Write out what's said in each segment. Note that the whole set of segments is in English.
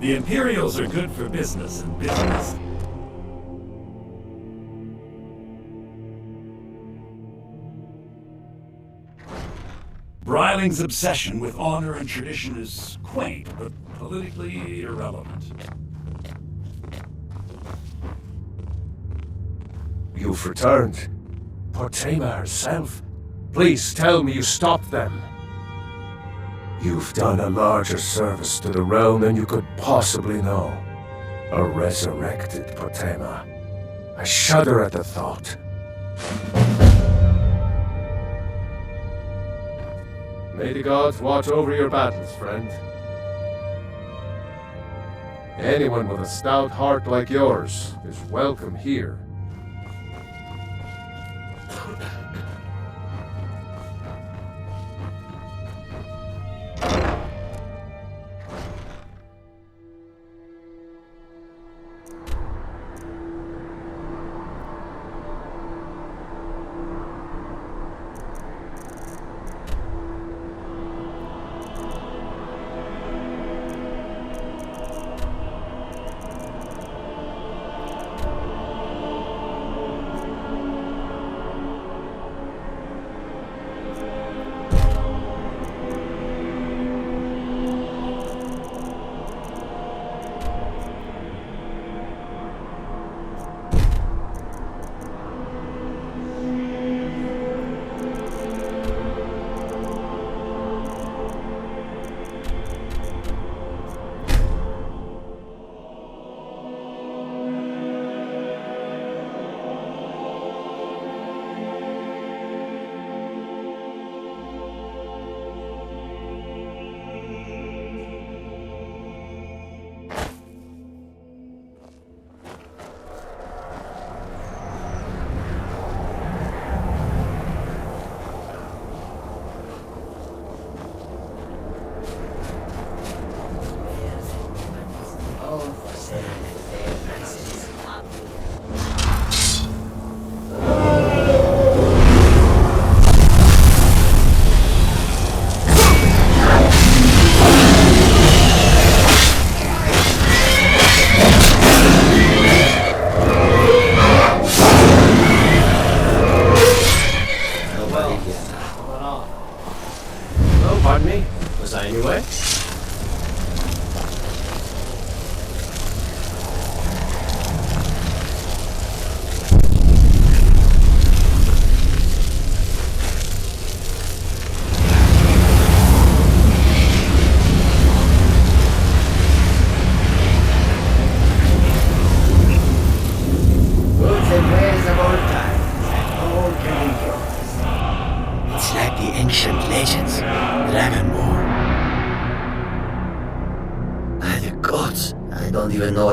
The Imperials are good for business and business. Bryling's obsession with honor and tradition is quaint, but politically irrelevant. You've returned. Portema herself. Please tell me you stopped them. You've done a larger service to the realm than you could possibly know. A resurrected Portema. I shudder at the thought. May the gods watch over your battles, friend. Anyone with a stout heart like yours is welcome here.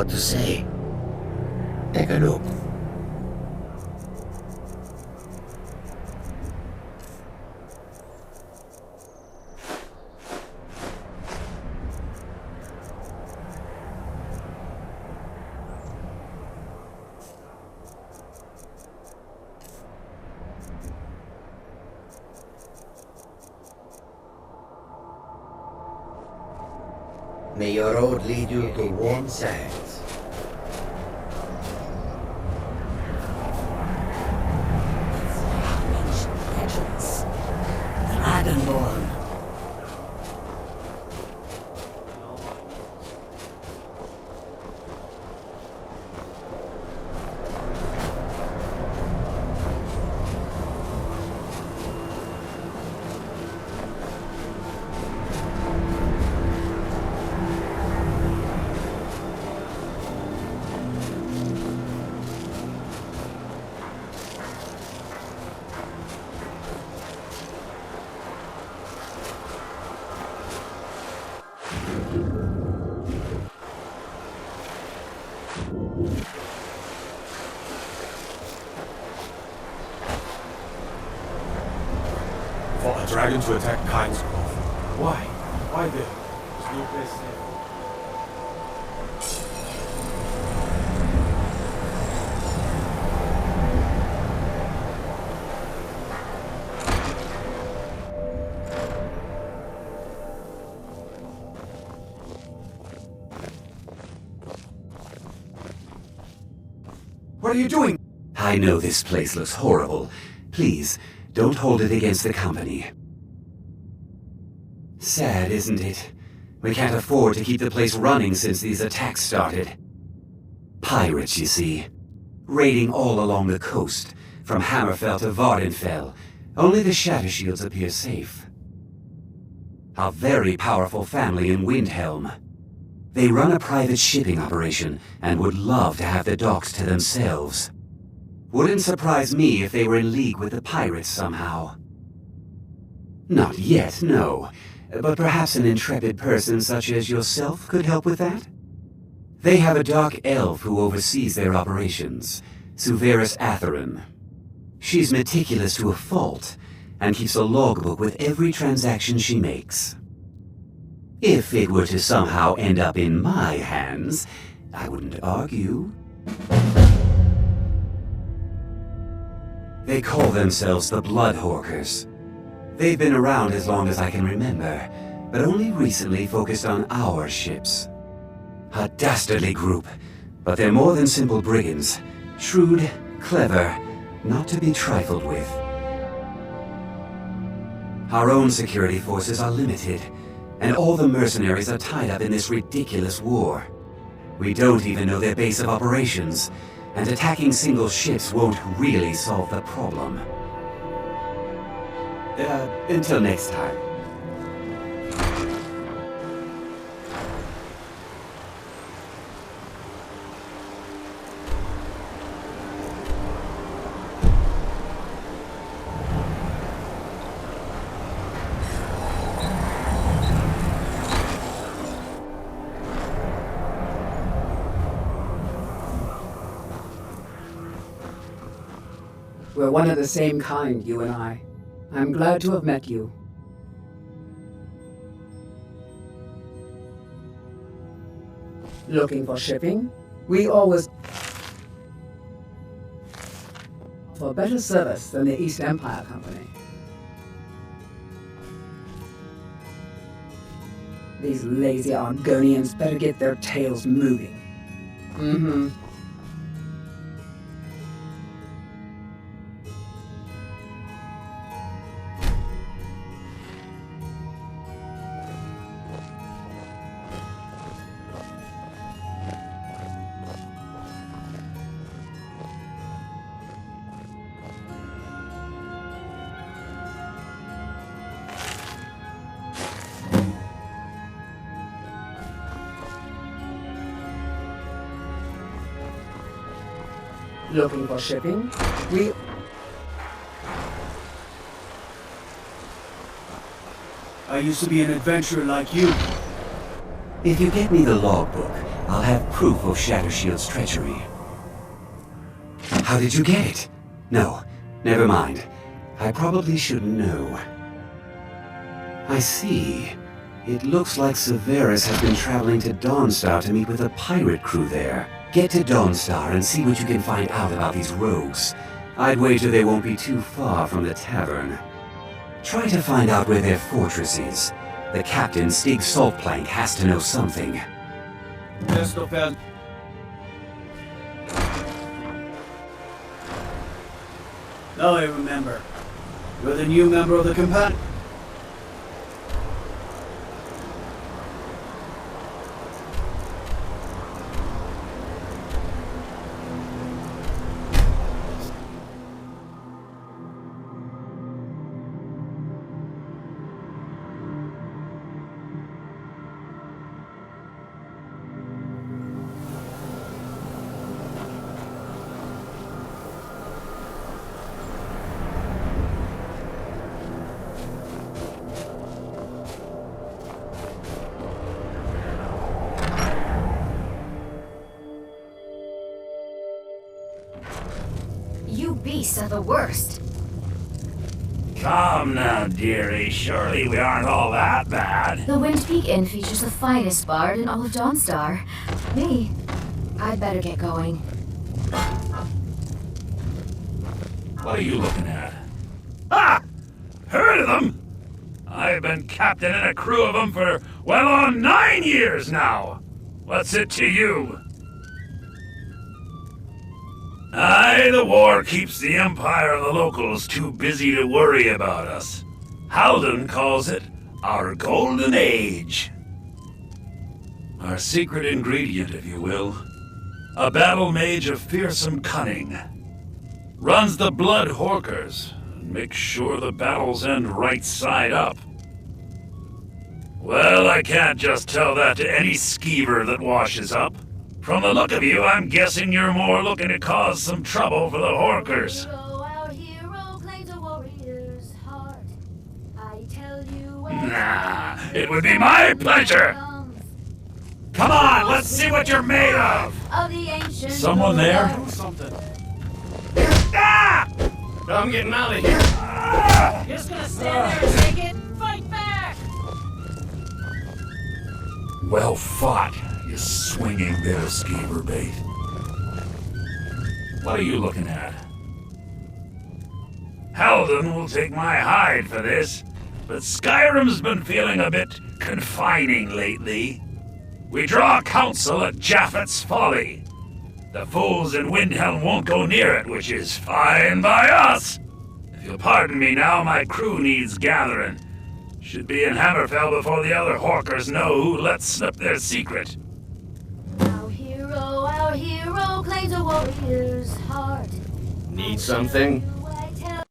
To say. Take a look. May your road lead you to warm sands. Dragonborn. Fought a dragon to attack Kinesgrove. Why? Why there? There's no place safe. What are you doing? I know this place looks horrible. Please, don't hold it against the company. Sad, isn't it? We can't afford to keep the place running since these attacks started. Pirates, you see. Raiding all along the coast, from Hammerfell to Vardenfell. Only the Shatter Shields appear safe. A very powerful family in Windhelm. They run a private shipping operation and would love to have the docks to themselves. Wouldn't surprise me if they were in league with the pirates somehow. Not yet, no. But perhaps an intrepid person such as yourself could help with that? They have a dark elf who oversees their operations, Suveris Atherin. She's meticulous to a fault, and keeps a logbook with every transaction she makes. If it were to somehow end up in my hands, I wouldn't argue. They call themselves the Bloodhawkers. They've been around as long as I can remember, but only recently focused on our ships. A dastardly group, but they're more than simple brigands. Shrewd, clever, not to be trifled with. Our own security forces are limited, and all the mercenaries are tied up in this ridiculous war. We don't even know their base of operations, and attacking single ships won't really solve the problem. Until next time. We're one of the same kind, you and I. I'm glad to have met you. Looking for shipping? We always for better service than the East Empire Company. These lazy Argonians better get their tails moving. Mm-hmm. Looking for shipping? I used to be an adventurer like you. If you get me the logbook, I'll have proof of Shattershield's treachery. How did you get it? No, never mind. I probably shouldn't know. I see. It looks like Severus has been traveling to Dawnstar to meet with a pirate crew there. Get to Dawnstar and see what you can find out about these rogues. I'd wager they won't be too far from the tavern. Try to find out where their fortress is. The captain, Stig Saltplank, has to know something. Westerfeld. Now I remember. You're the new member of the company. You beasts are the worst. Come now, dearie. Surely we aren't all that bad. The Wind Peak Inn features the finest bard in all of Dawnstar. Me. I'd better get going. What are you looking at? Ah! Heard of them? I've been captain and a crew of them for well on 9 years now. What's it to you? Aye, the war keeps the Empire and the locals too busy to worry about us. Halden calls it our golden age. Our secret ingredient, if you will. A battle mage of fearsome cunning. Runs the blood horkers and makes sure the battles end right side up. Well, I can't just tell that to any skeever that washes up. From the look of you, I'm guessing you're more looking to cause some trouble for the horkers. Our hero claims a warrior's heart. I tell you Nah, it would be my pleasure. Come on, let's see what you're made of. the ancient Someone there? Do something. Ah! I'm getting out of here. You're just gonna stand there and take it? Fight back! Well fought, you swinging bit of skeever bait. What are you looking at? Halden will take my hide for this, but Skyrim's been feeling a bit confining lately. We draw counsel at Japhet's Folly. The fools in Windhelm won't go near it, which is fine by us. If you'll pardon me now, my crew needs gathering. Should be in Hammerfell before the other Horkers know who let slip their secret. Our hero claims a warrior's heart. Need something? I tell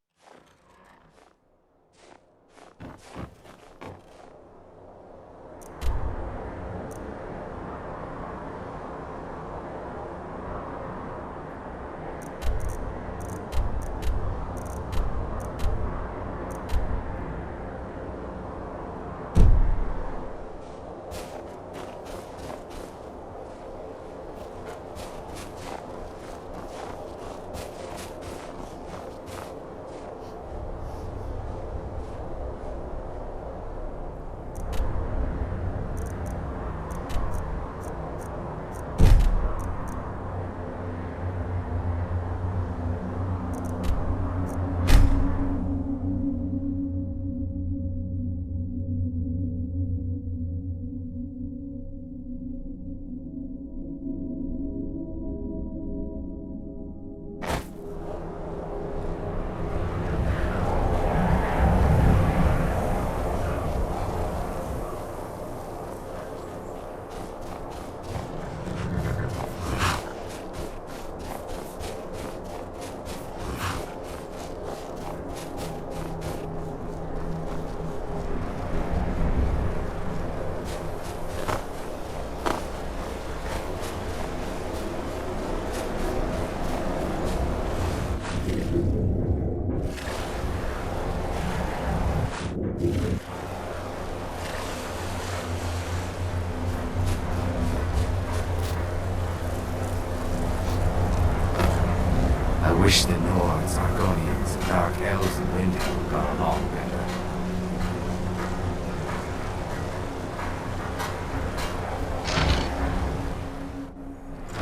I wish the Nords, Argonians, Dark Elves, and Windhelm got along better.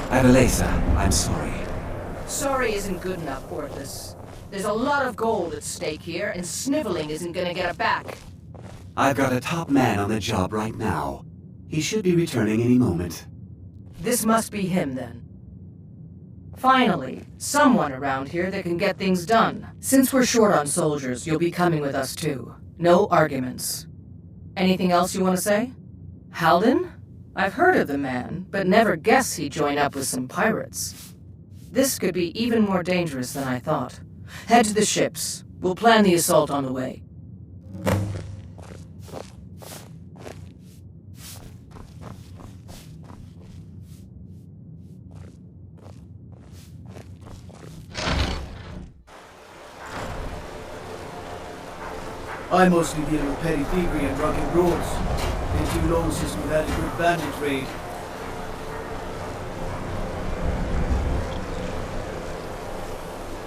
Avalesa, I'm sorry. Sorry isn't good enough, Orthus. There's a lot of gold at stake here, and sniveling isn't gonna get it back. I've got a top man on the job right now. He should be returning any moment. This must be him, then. Finally, someone around here that can get things done. Since we're short on soldiers, you'll be coming with us too. No arguments. Anything else you want to say? Halden? I've heard of the man, but never guessed he'd join up with some pirates. This could be even more dangerous than I thought. Head to the ships. We'll plan the assault on the way. I mostly deal with petty thievery and drunken brawls. Been too long since we've had a good bandit raid.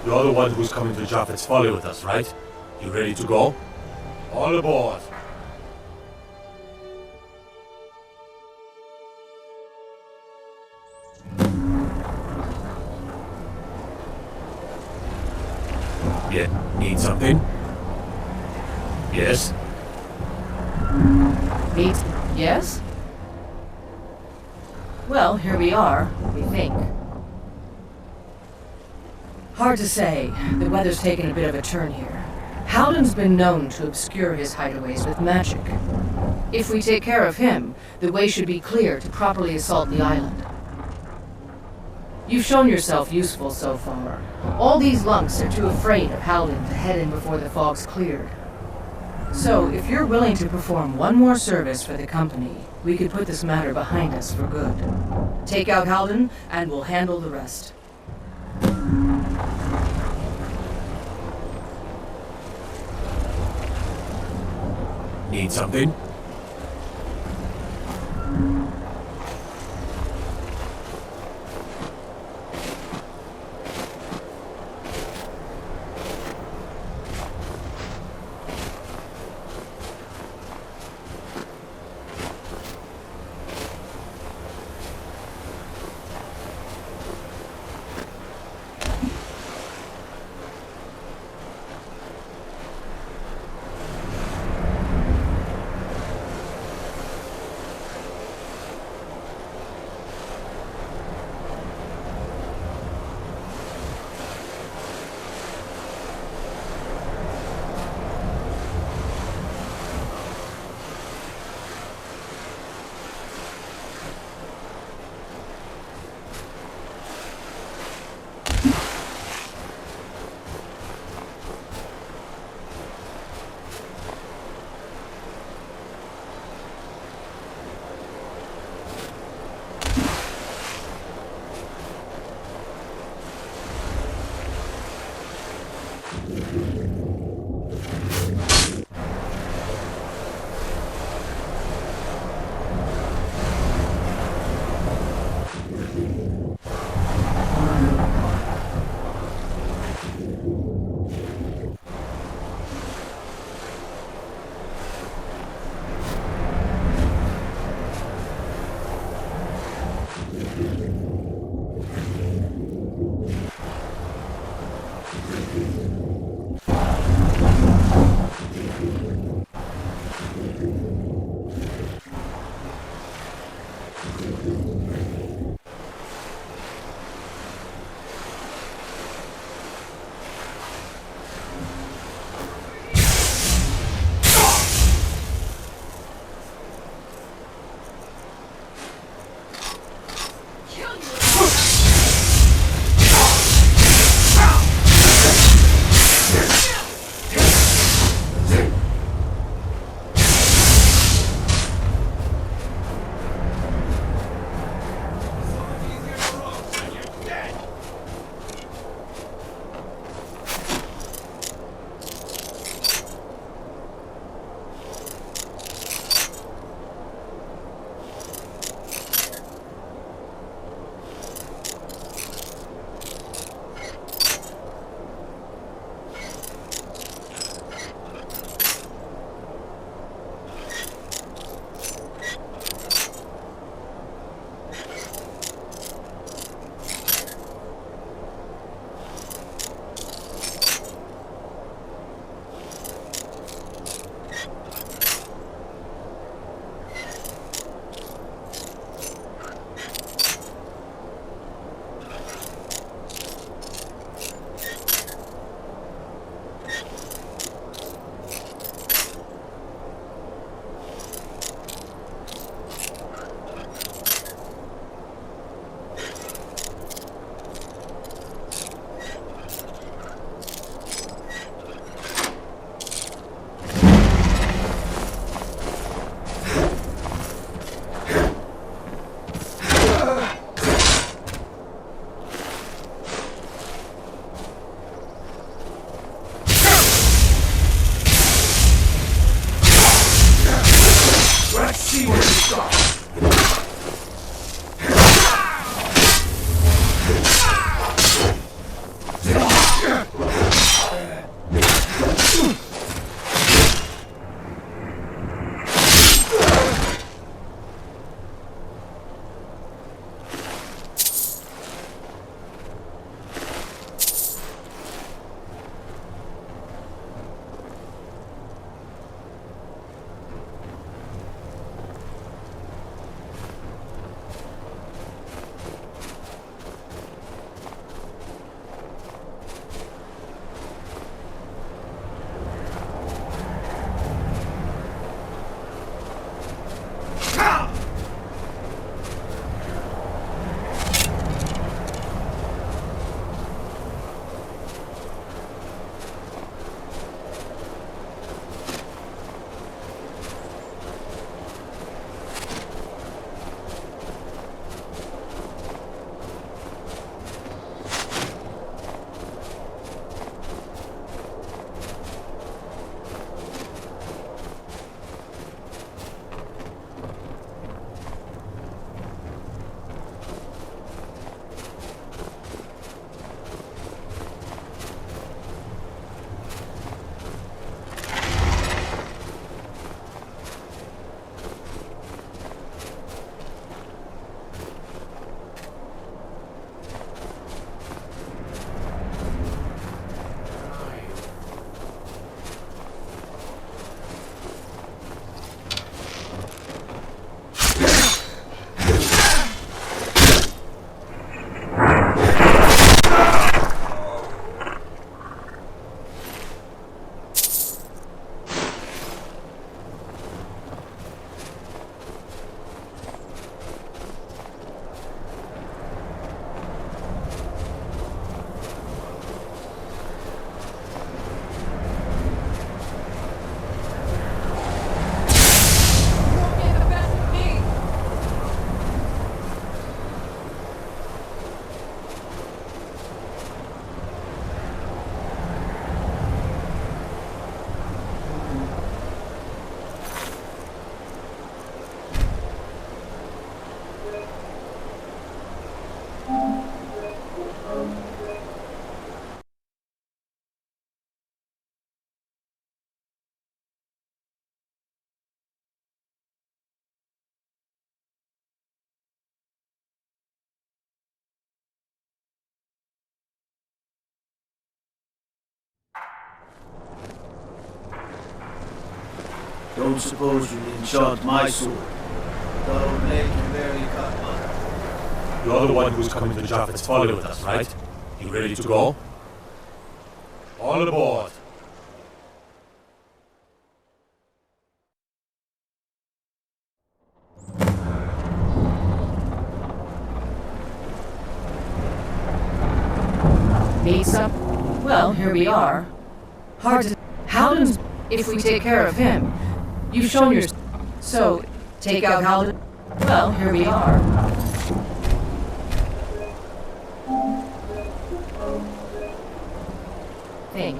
You're the one who's coming to Japhet's Folly with us, right? You ready to go? All aboard! Yeah, need something? Yes? Meet? Yes? Well, here we are, we think. Hard to say. The weather's taken a bit of a turn here. Howden's been known to obscure his hideaways with magic. If we take care of him, the way should be clear to properly assault the island. You've shown yourself useful so far. All these lunks are too afraid of Howden to head in before the fog's cleared. So, if you're willing to perform one more service for the company, we could put this matter behind us for good. Take out Howden, and we'll handle the rest. Need something? Don't suppose you'll enchant my sword. The old blade can barely cut butter. You're the one who's coming to Japheth's Folly with us, right? You ready to go? All aboard! Need some? Well, here we are. Hard to... Howden's... If we take care of him. You've shown your... So, take out Howden? Well, here we are. Think.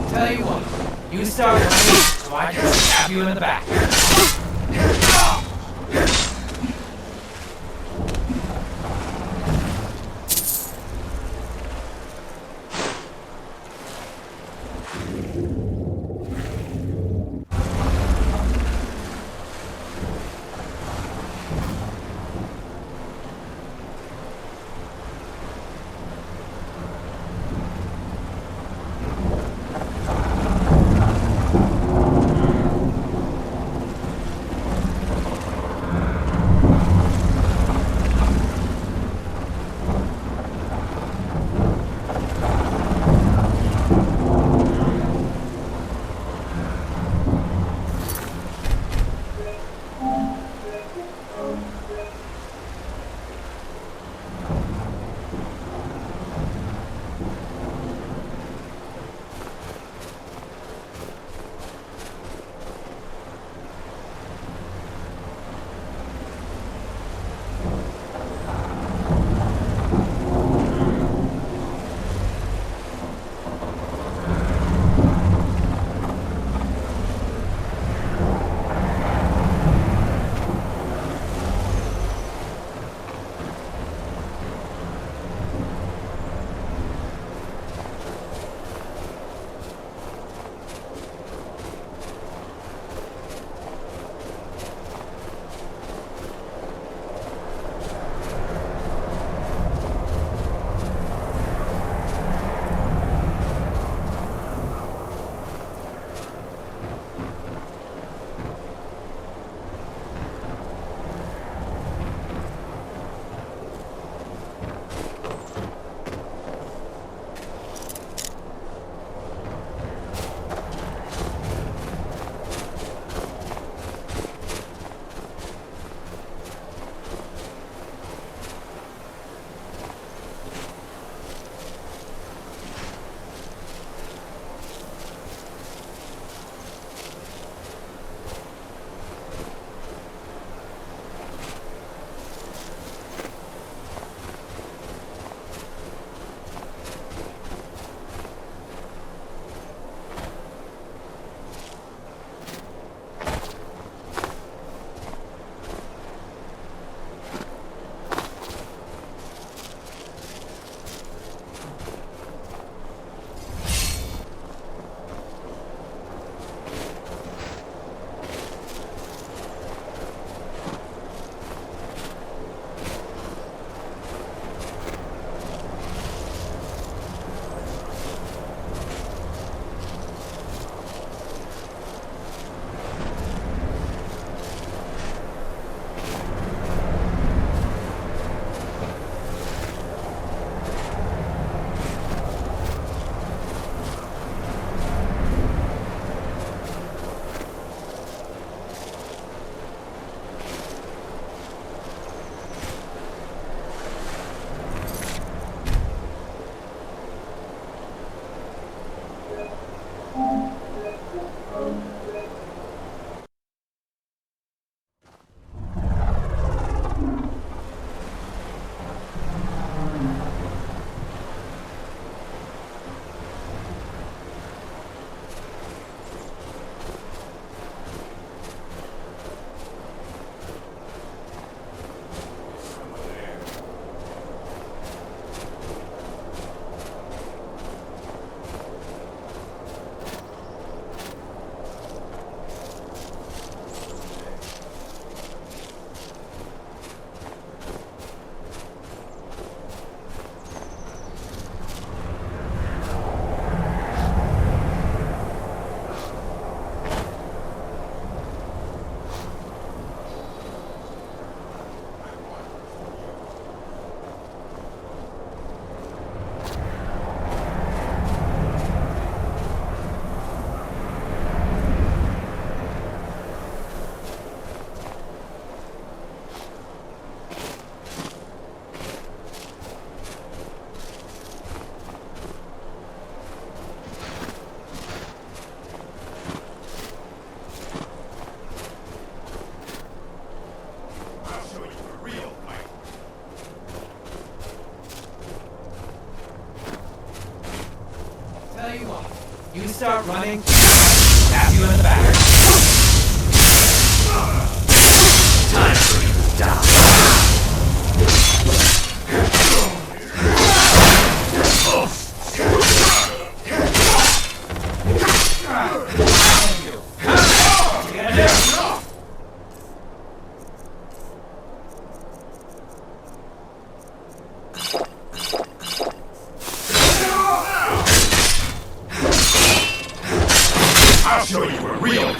Tell you what, you start running, so I can stab you in the back. Tell you what, you start running, stab you in the back. Time for you to die. I'll show you a real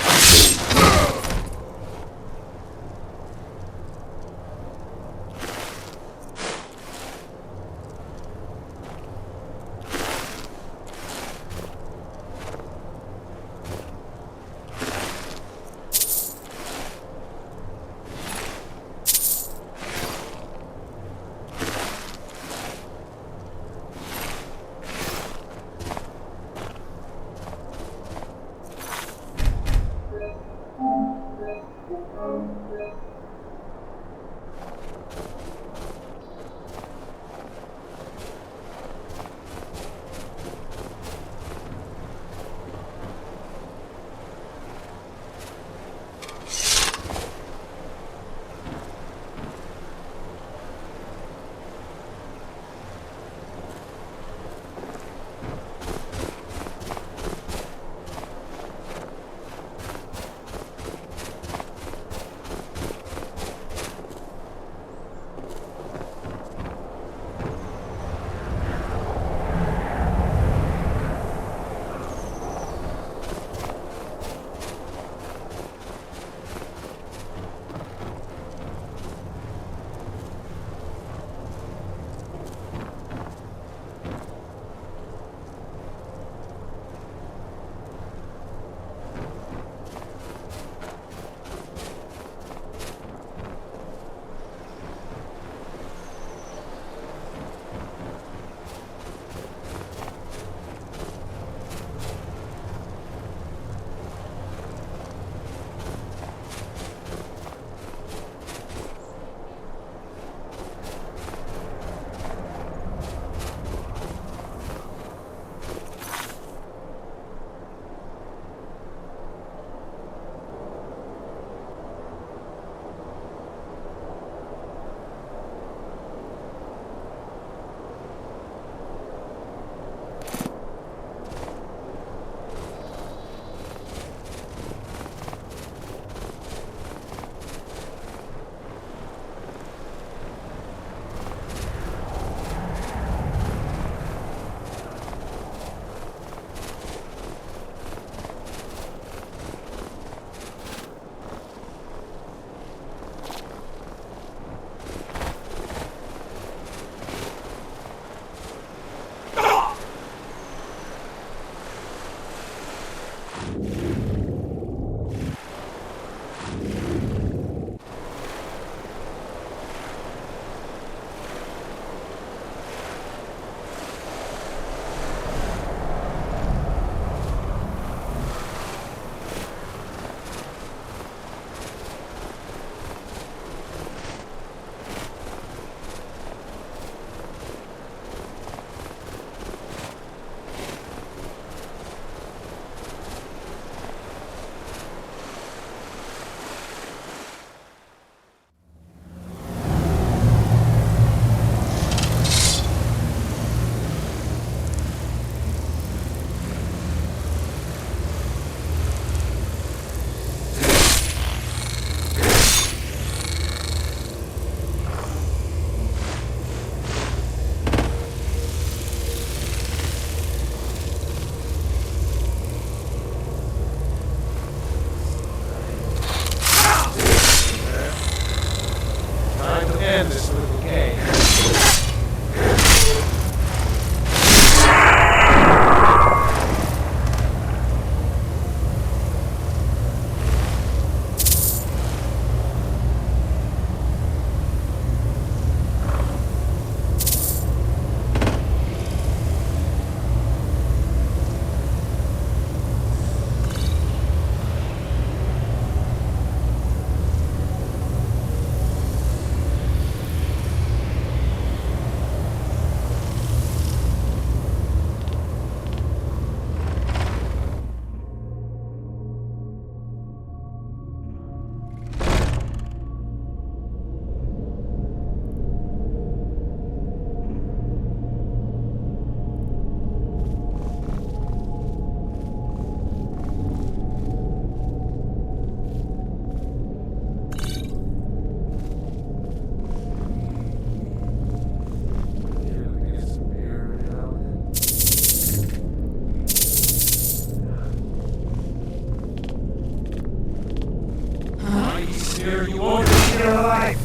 Here you won't be your life.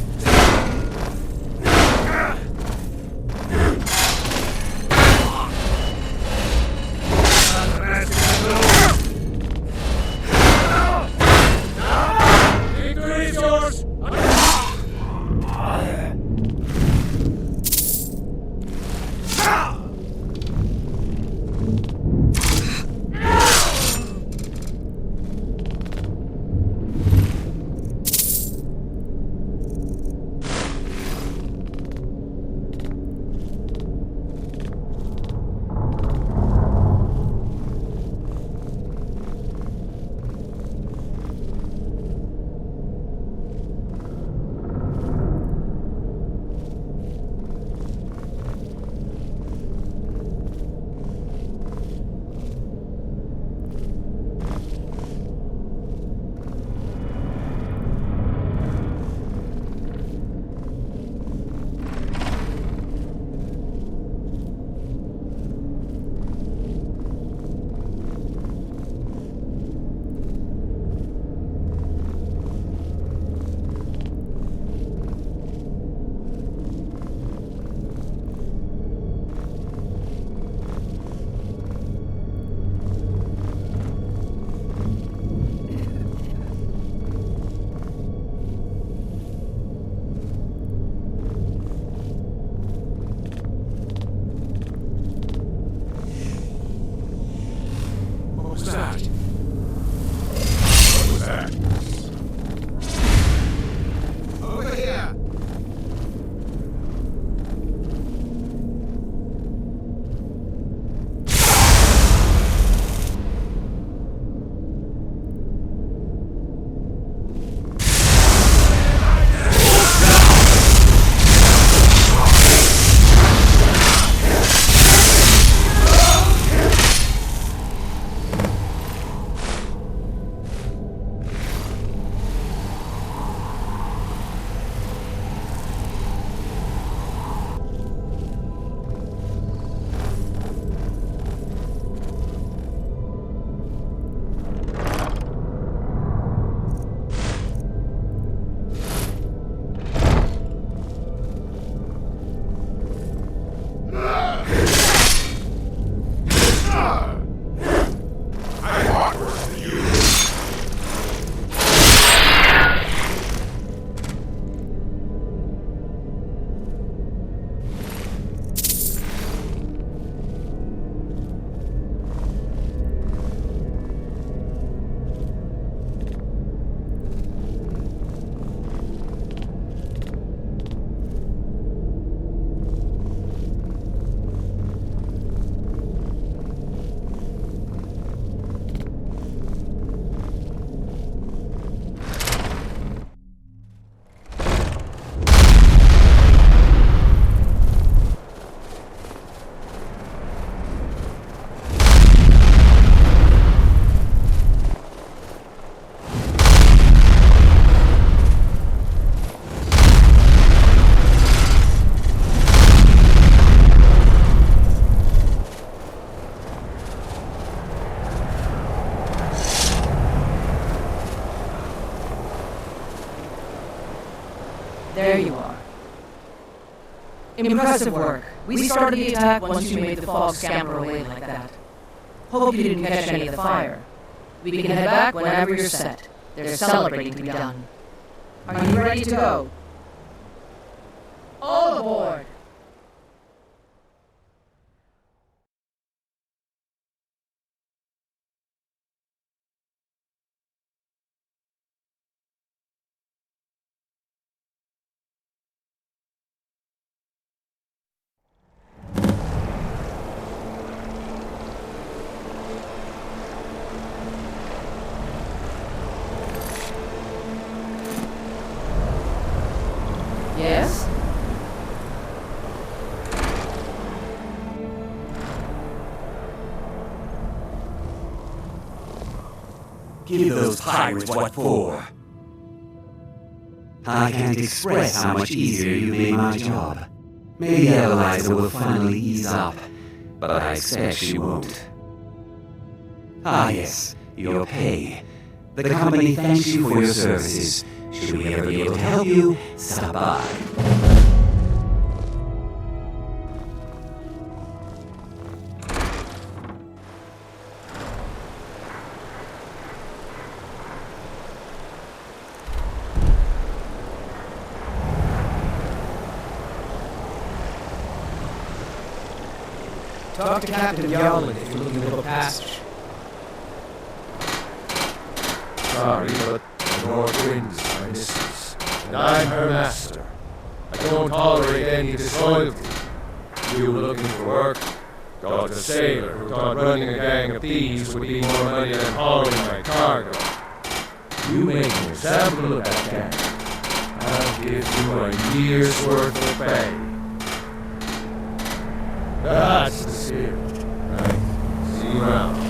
Victory is yours. There you are. Impressive work. We started the attack once you made the fog scamper away like that. Hope you didn't catch any of the fire. We can head back whenever you're set. There's celebrating to be done. Are you ready to go? All aboard! Yes? Give those pirates what for. I can't express how much easier you made my job. Maybe Eliza will finally ease up, but I expect she won't. Ah yes, your pay. The company thanks you for your services. Should we ever be able to help you, stop by. Talk to Captain Yarland if you're looking for a passage. Sorry, but the North Wind is my mistress, and I'm her master. I don't tolerate any disloyalty. You were looking for work? Dog a sailor who thought running a gang of thieves would be more money than hauling my cargo. You make an example of that gang. I'll give you a year's worth of pay. That's the spirit. Right. See you around.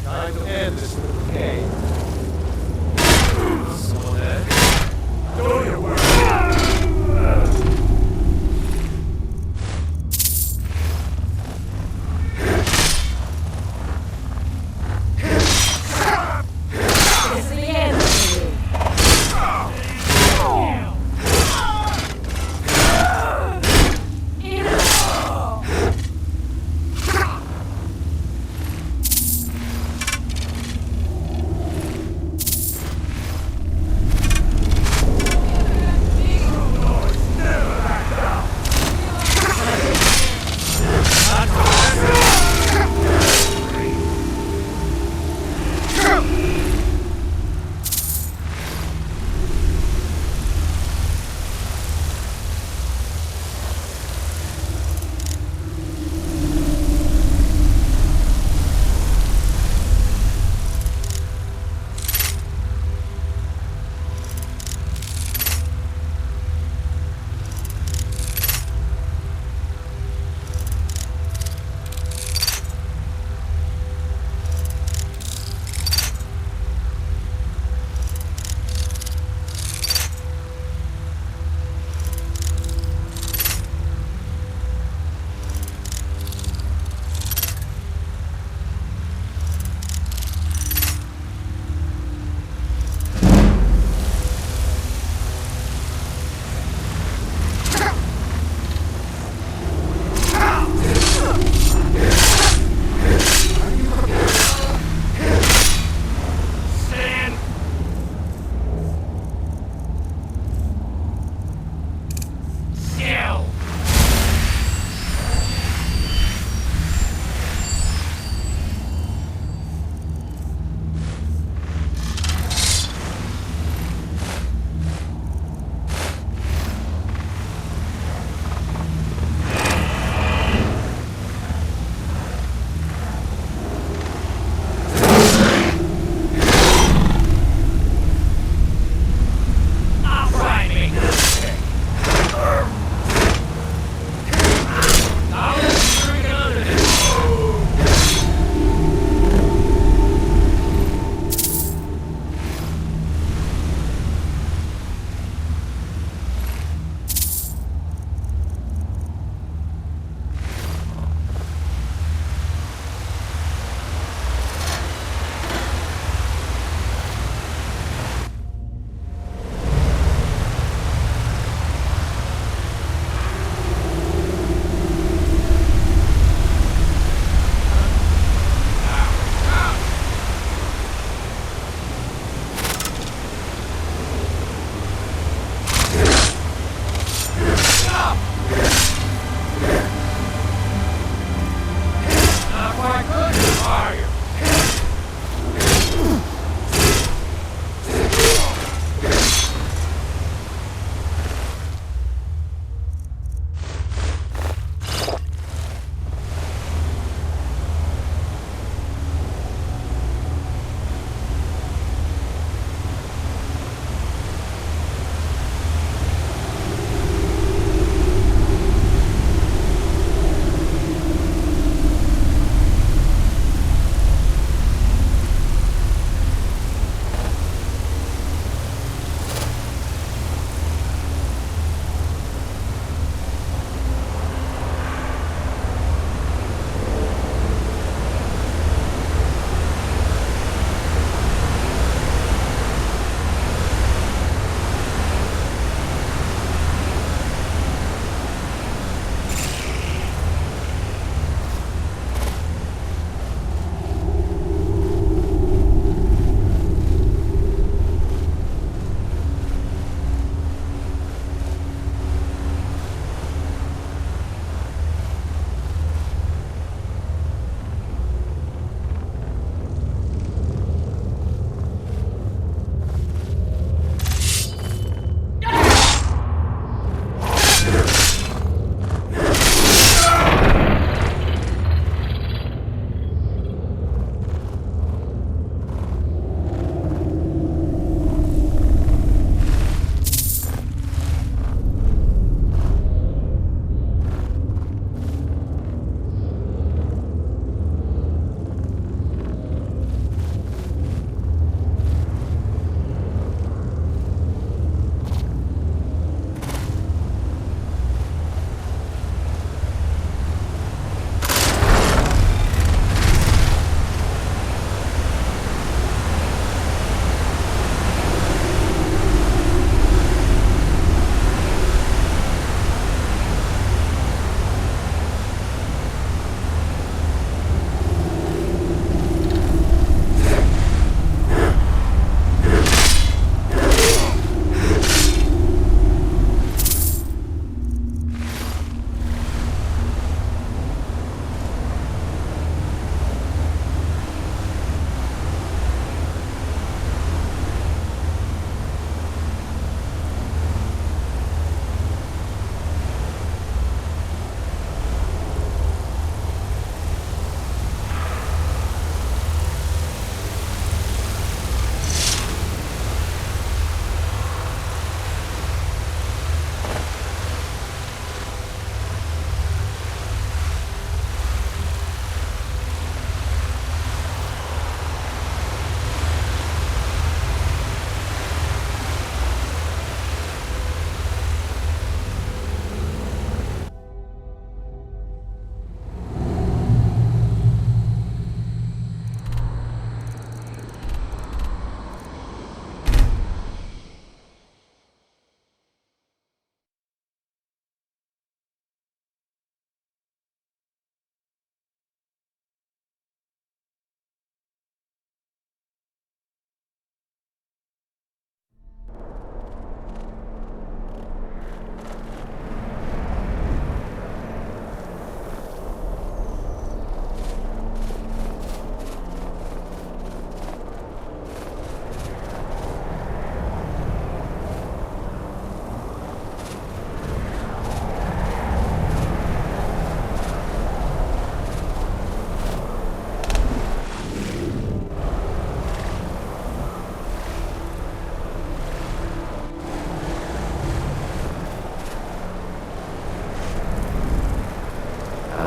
Time to end this little game. Someone dead? Don't you worry. It's the end for you.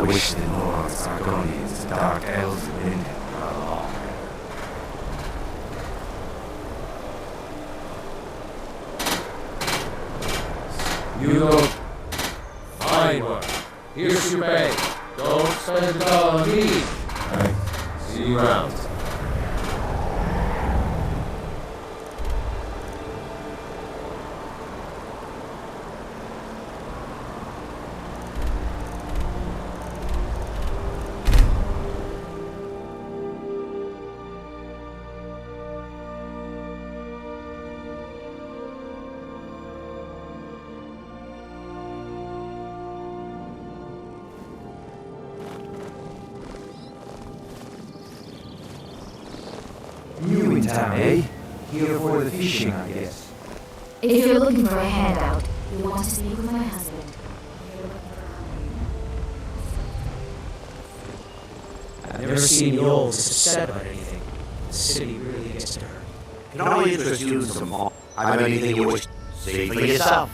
wish the Lords, Argonians, Dark Elves, and Windhelm were along. You look fine work. Here's your pay. Don't spend it all on me. Right. See you around. New in town, eh? Here for the fishing, I guess. If you're looking for a handout, you'll want to speak with my husband. I've never seen the olds upset about anything. The city really gets to her. Can I interest you in some more? Have anything you wish to see for yourself?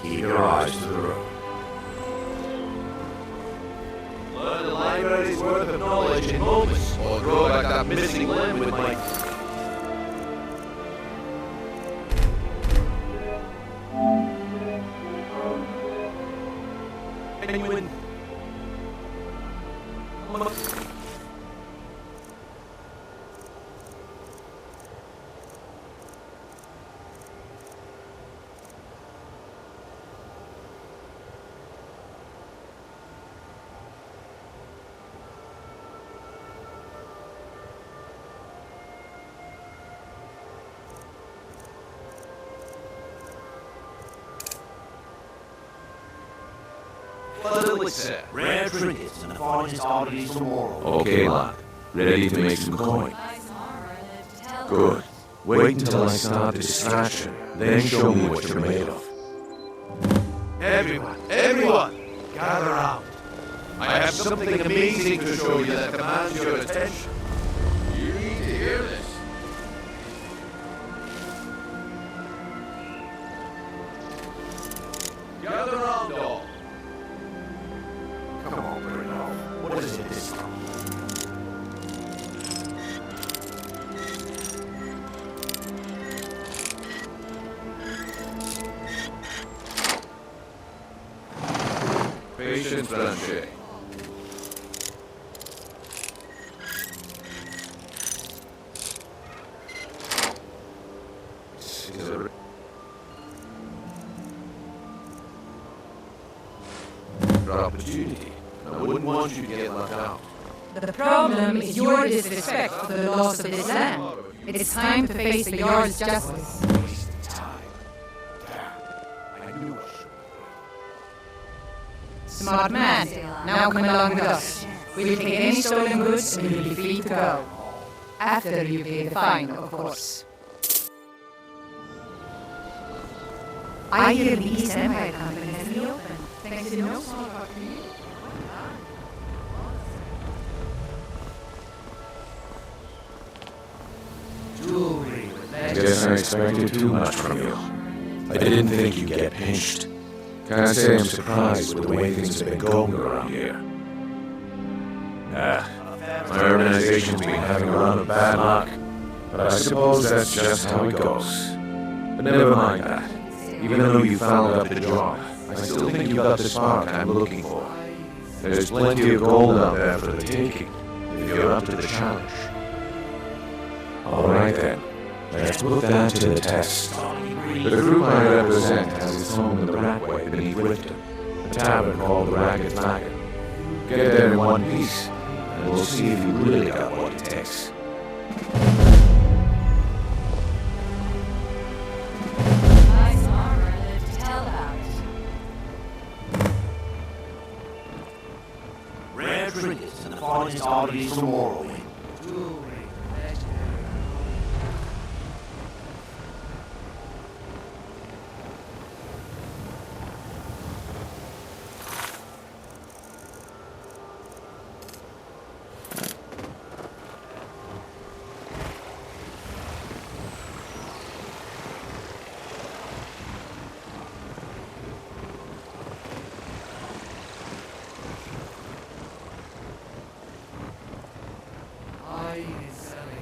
Keep your eyes to the road. Learn the library's worth of knowledge in moments, or grow like that missing limb with my... Genuine... Rare trinkets and the finest oddities from Morrow. Okay, lad. Ready to make some coin? Good. Wait until I start the distraction, then show me what you're made of. Everyone, gather round. I have something amazing to show you that commands your attention. You need to hear this. Gather round, all. Come on, Bruno. What is it this time? Patience, Blanche. Opportunity. I wouldn't want you to get left out. The problem is your disrespect for the laws of this land. It's time to face the Jarl's justice. Waste of time. Damn. I knew it. Smart man, now come along with us. We'll take any stolen goods and you'll be free to go. After you pay the fine, of course. I hear the East Empire Company has reopened, thanks to no small part of you. Jewelry with I guess I expected too much from you. I didn't think you'd get pinched. Can't say I'm surprised with the way things have been going around here. My organization's been having a run of bad luck, but I suppose that's just how it goes. But never mind that. Even though you fouled up the job, I still think you got the spark I'm looking for. There's plenty of gold out there for the taking, if you're up to the challenge. Alright then, let's put that to the test. The group I represent has its home in the Brackway beneath Riften, a tavern called the Ragged Flagon. Get there in one piece, and we'll see if you really got what it takes. finest oddities from Morrowind.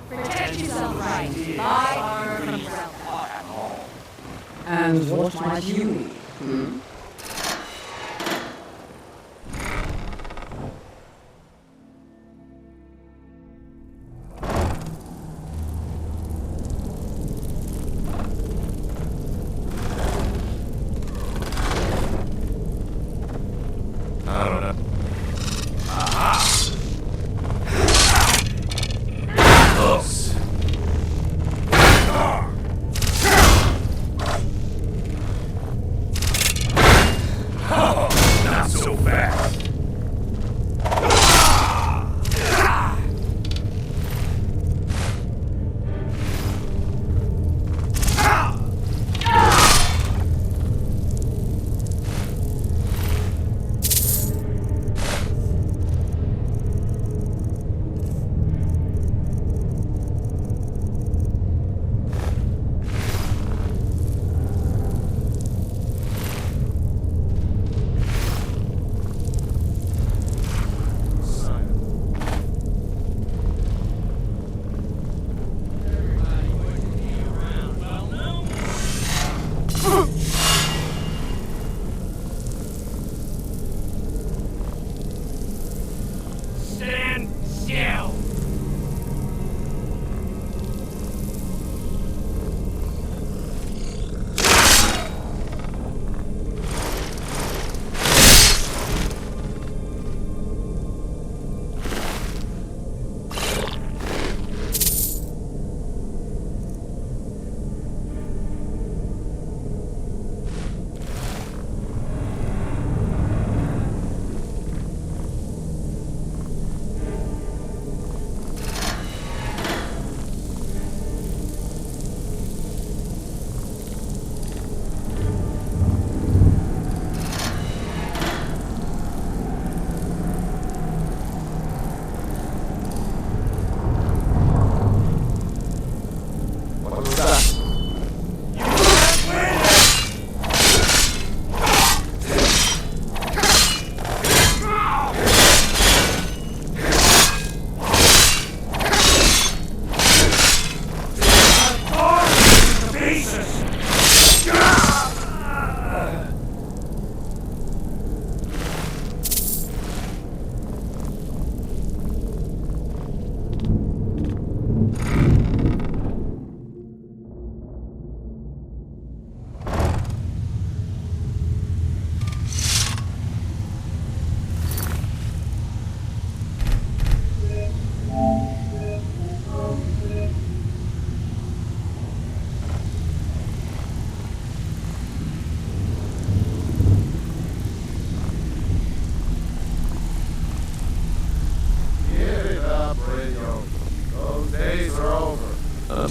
Protect yourself right. Buy arms. And what might you need? I don't know. Not so fast. Stand still.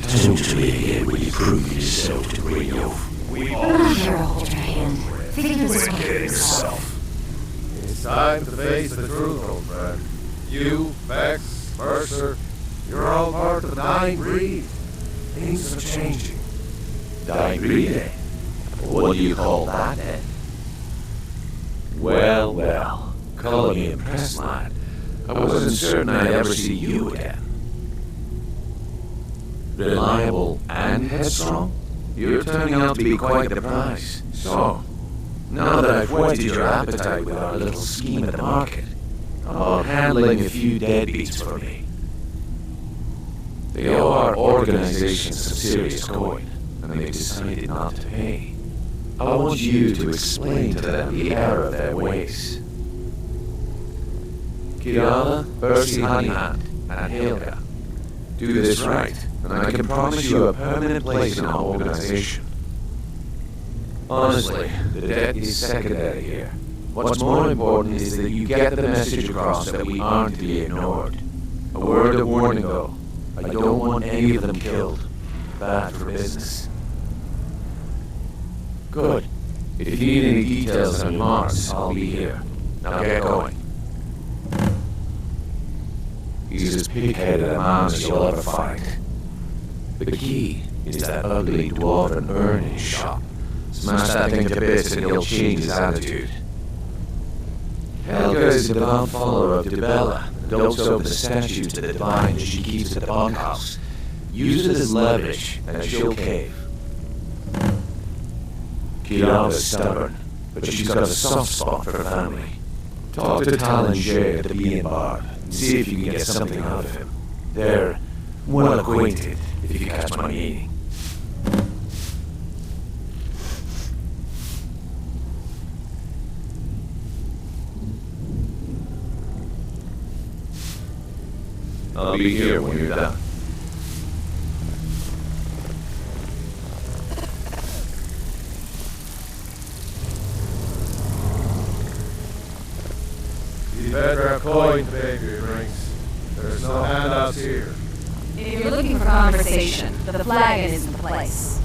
Potentially again when you prove yourself to Radio. We I'm not here to hold your hand. Figure this one out yourself. It's time to face the truth, old friend. You, Vex, Mercer, you're all part of the dying breed. Things are changing. Dying breed, eh? What do you call that, then? Well, well, color me impressed, lad. I wasn't certain I'd ever see you again. Reliable and headstrong? You're turning out to be quite the prize. So, now that I've whetted your appetite with our little scheme at the market, how about handling a few deadbeats for me? They owe our organization some serious coin, and they've decided not to pay. I want you to explain to them the error of their ways. Kiana, Percy Honeyhand, and Helga. Do this right, and I can promise you a permanent place in our organization. Honestly, the debt is secondary here. What's more important is that you get the message across that we aren't to be ignored. A word of warning, though. I don't want any of them killed. Bad for business. Good. If you need any details on Mars, I'll be here. Now get going. He's as pig-headed a man as you'll ever find. The key is that ugly dwarven urn in his shop. Smash that thing to bits and he'll change his attitude. Helga is a devout follower of Dibella, and dopes over the statues to the divine that she keeps at the bunkhouse. Use it as leverage, and she'll cave. Kiara's stubborn, but she's got a soft spot for her family. Talk to Talon Jay at the Bee and Barb, and see if you can get something out of him. They're well acquainted, if you catch my meaning. I'll be here when you're done. You better have coin to pay for your drinks. There's no handouts here. If you're looking for conversation, the flagon isn't the place.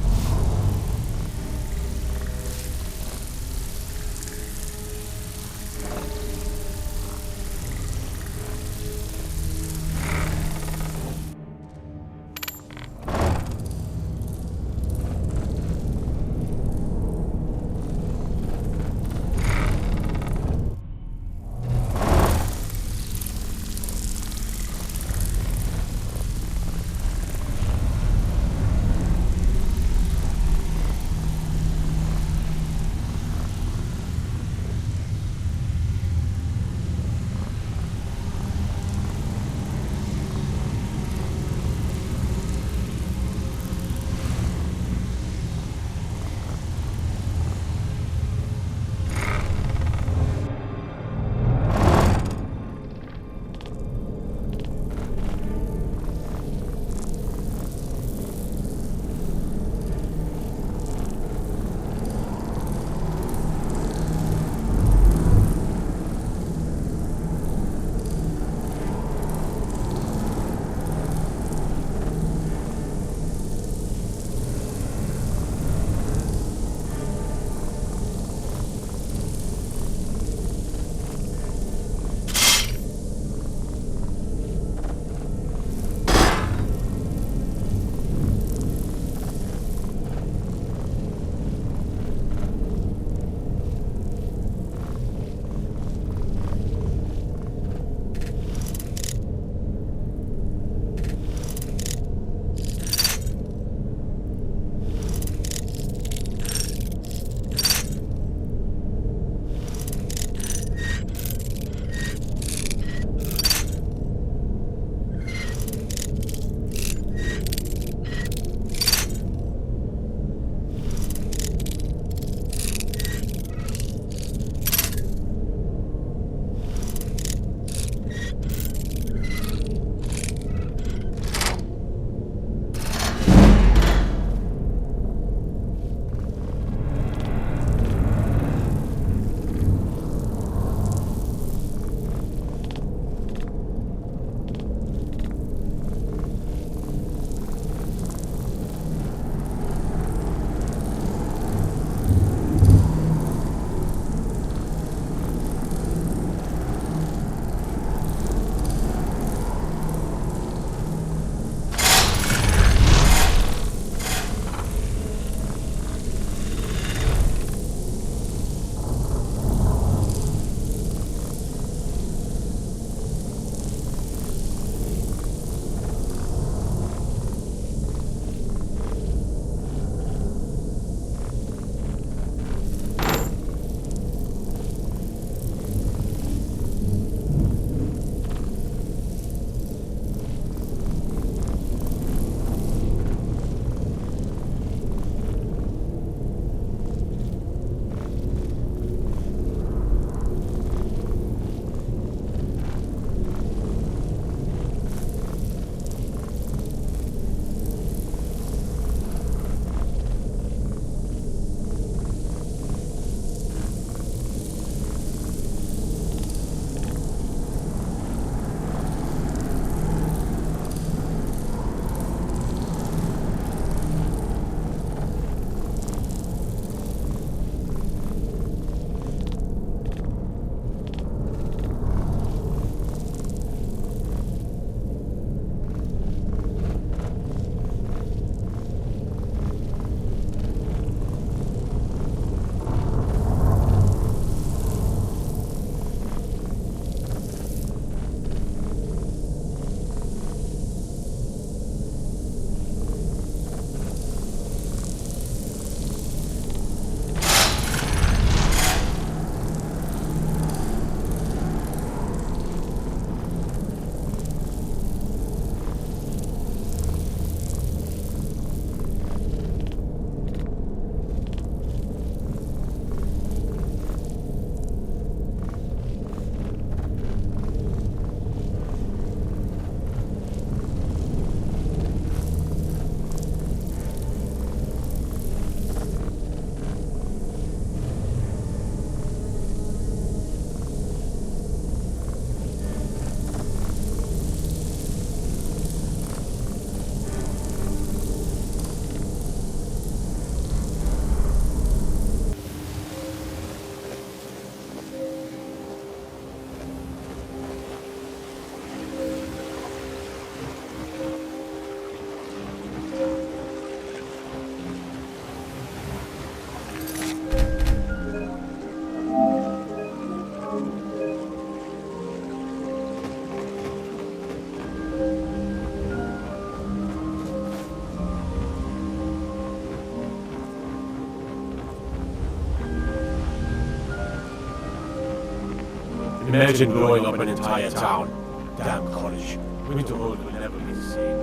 Imagine blowing up an entire town. Damn college. Winterhold will never be the same.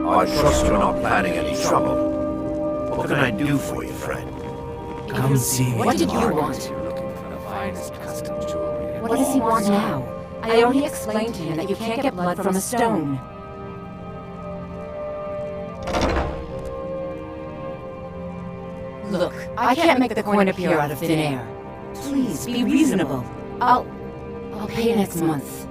I trust you're not planning any trouble. What can I do for you, friend? Come see me. What did you want? What does he want now? I already explained to him that you can't get blood from a stone. Look, I can't make the coin appear out of thin air. Please, be reasonable. I'll pay next month.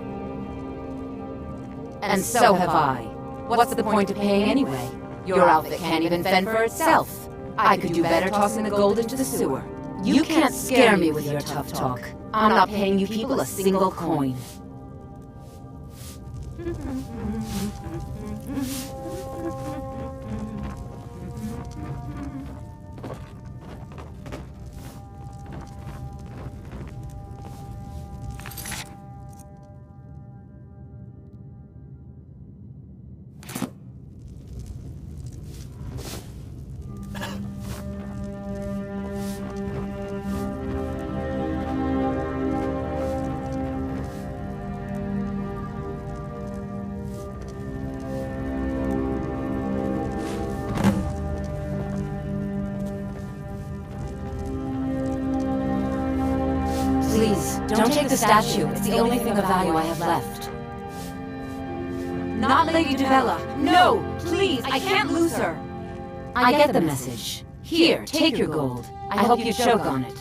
And so have I. What's the point of paying anyway? Your outfit can't even fend for itself. I could do better tossing the gold into the sewer. You can't scare me with your tough talk. I'm not paying you people a single coin. Please, don't take the statue. It's the only thing of value I have left. Not Lady Devella. No! Please, I can't lose her. I get the message. Here, take your gold. I hope you choke on it.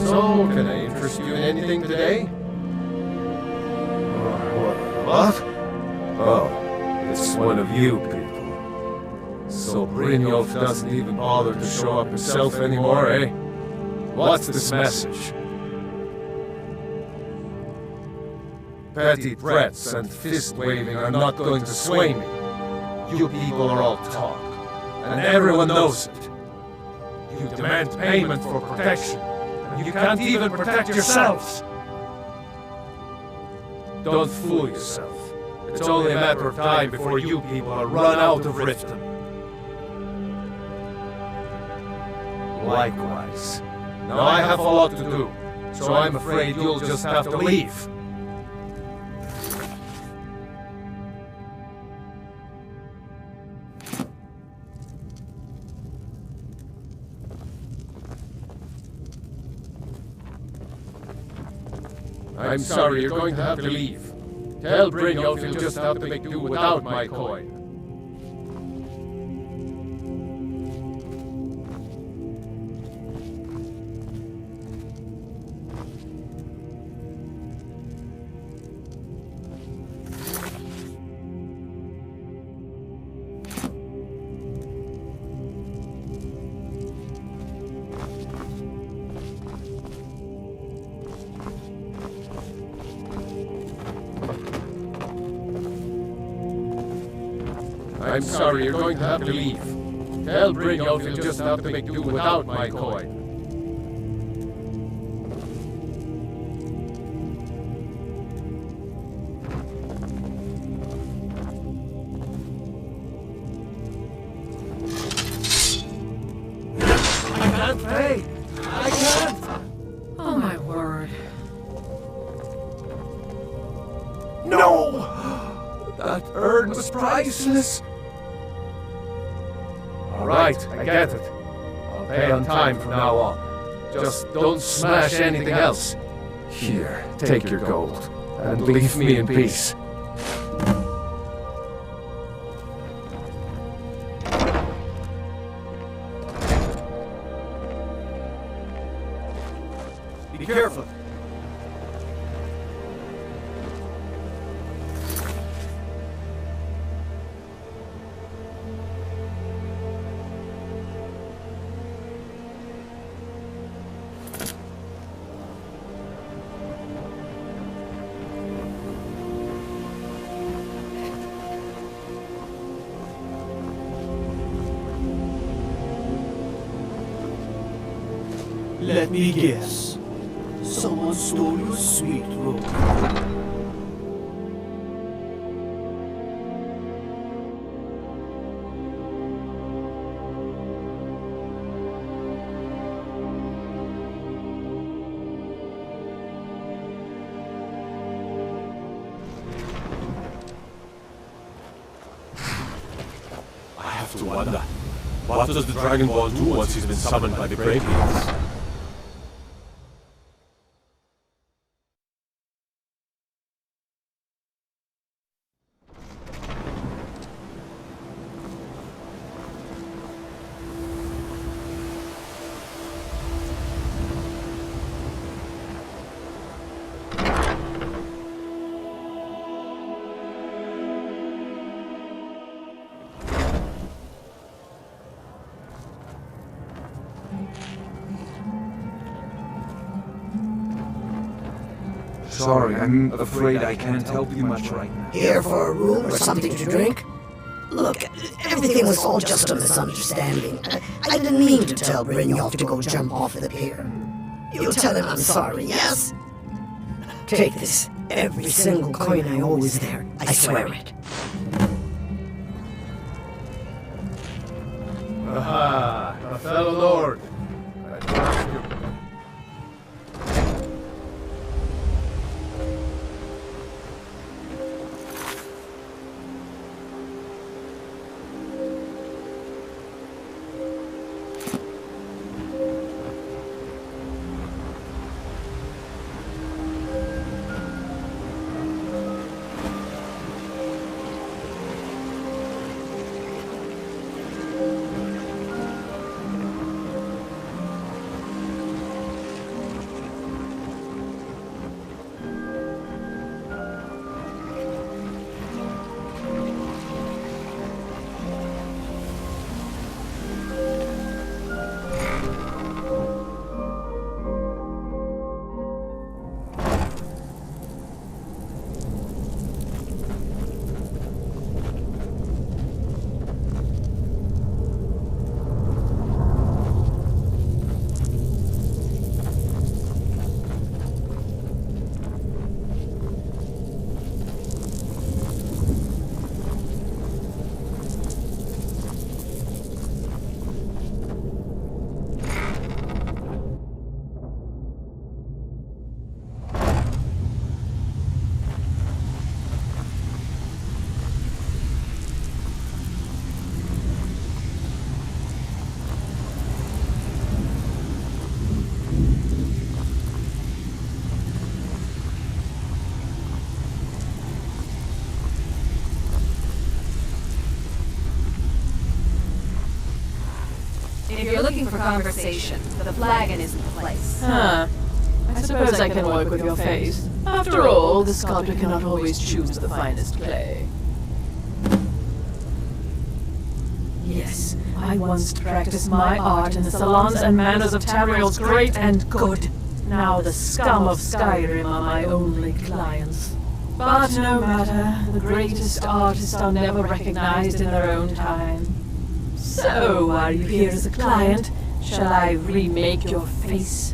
So, can I interest you in anything today? What? Oh, it's one of you people. So Brynjolf doesn't even bother to show up himself anymore, eh? What's this message? Petty threats and fist-waving are not going to sway me. You people are all talk, and everyone knows it. You demand payment for protection. You can't even protect yourselves! Don't fool yourself. It's only a matter of time before you people are run out of Riften. Likewise. Now I have a lot to do, so I'm afraid you'll just have to leave. I'm sorry, you're going to have to leave. Tell Brynjolf you'll just have to make do without my coin. I'm sorry, you're going to have to leave. Tell Brynjolf you'll just have to make do without my coin. I can't pay! I can't! Oh my word. No! That urn was priceless! Alright, I get it. I'll pay on time from now on. Just don't smash anything else. Here, take your gold, and leave me in peace. Be careful. Let me guess. Someone stole your sweet robe. I have to wonder, what does the Dragon Ball do once he's been summoned by the Bravians? Sorry, I'm afraid I can't help you much right now. Here for a room or something to drink? Look, everything was all just a misunderstanding. I didn't mean to tell Brynjolf to go jump off the pier. You'll tell him I'm sorry, yes? Take this. Every single coin I owe is there. I swear it. Aha, my fellow lord. I trust you. If you're looking for conversation, the flagon is the place. Huh. I suppose I can work with your face. After all, the sculptor cannot always choose the finest clay. Yes, I once practiced my art in the salons and manners of Tamriel's great and good. Now the scum of Skyrim are my only clients. But no matter, the greatest artists are never recognized in their own time. So, are you here as a client? Shall I remake your face?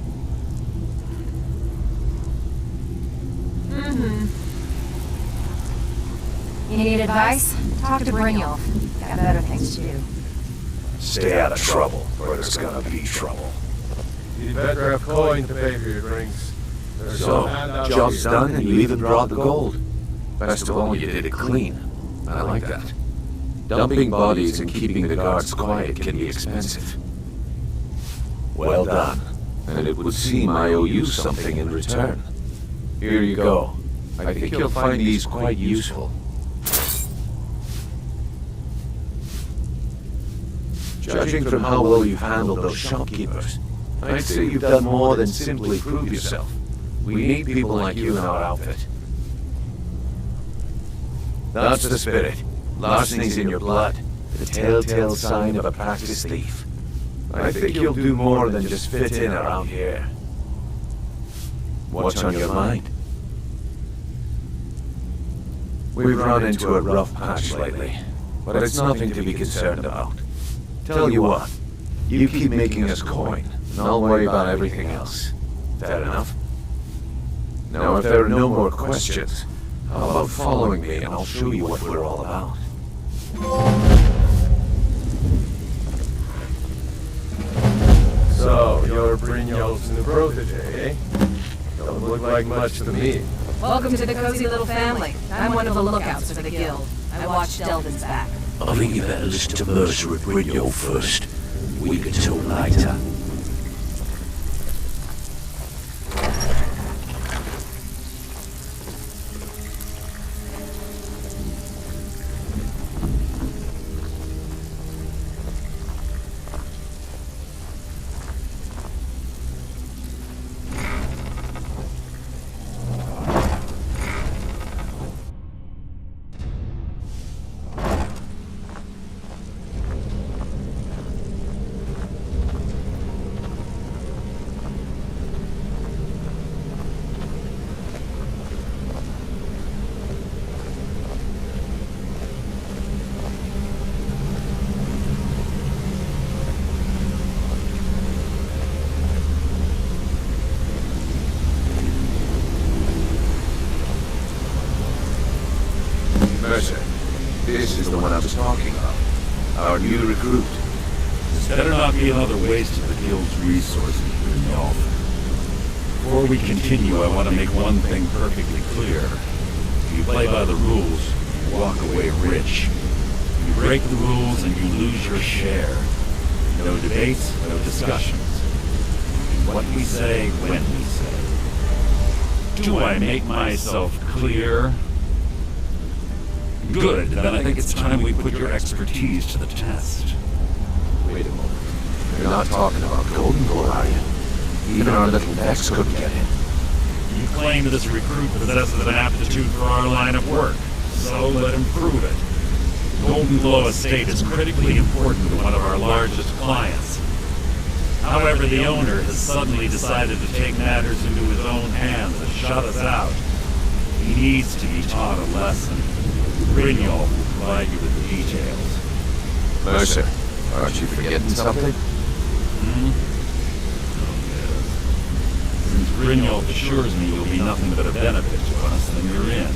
You need advice? Talk to Brynjolf. Got better things to do. Stay out of trouble, or there's gonna be trouble. You'd better have coin to pay for your drinks. So, job's done and you even brought the gold. Best of all, you did it clean. I like that. Dumping bodies and keeping the guards quiet can be expensive. Well done. And it would seem I owe you something in return. Here you go. I think you'll find these quite useful. Judging from how well you've handled those shopkeepers, I'd say you've done more than simply prove yourself. We need people like you in our outfit. That's the spirit. Larceny's in your blood. The telltale sign of a practiced thief. I think you'll do more than just fit in around here. What's on your mind? We've run into a rough patch lately, but it's nothing to be concerned about. Tell you what, you keep making us coin, and I'll worry about everything else. Fair enough? Now, if there are no more questions, how about following me and I'll show you what we're all about. So, you're Brynjolf's new protege, eh? Don't look like much to me. Welcome to the cozy little family. I'm one of the lookouts for the guild. I watched Delvin's back. I think you better listen to Mercer and Brynjolf first. We can talk later. Mercer, this is the one I was talking about. Our new recruit. This better not be another waste of the guild's resources, Brynjolf. Before we continue, I want to make one thing perfectly clear. If you play by the rules, you walk away rich. You break the rules and you lose your share. No debates, no discussions. What we say, when we say. Do I make myself clear? Good, then I think it's time we put your expertise to the test. Wait a moment. You're not talking about Golden Glow, are you? Even our little Vex couldn't get in. You claim this recruit possesses an aptitude for our line of work, so let him prove it. Golden Glow Estate is critically important to one of our largest clients. However, the owner has suddenly decided to take matters into his own hands and shut us out. He needs to be taught a lesson. Brynjolf will provide you with the details. Mercer, aren't you forgetting something? Oh, yes. Since Brynjolf assures me you'll be nothing but a benefit to us, then you're in.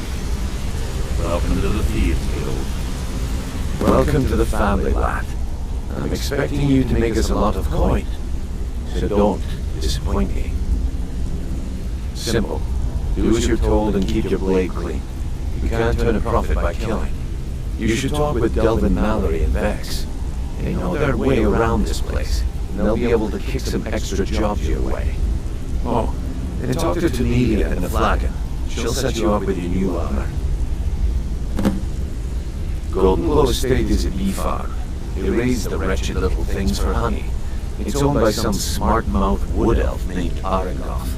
Welcome to the Thieves Guild. Welcome to the family, lad. I'm expecting you to make us a lot of coin. So don't disappoint me. Simple. Do as you're told and keep your blade clean. You can't turn a profit by killing. You should talk with Delvin, Mallory, and Vex. They know their way around this place, and they'll be able to kick some extra jobs your way. Oh, and talk to Tanelia and the Flagon. She'll set you up with your new armor. Golden Glow Estate is a bee farm. They raise the wretched little things for honey. It's owned by some smart-mouthed wood elf named Arengoth.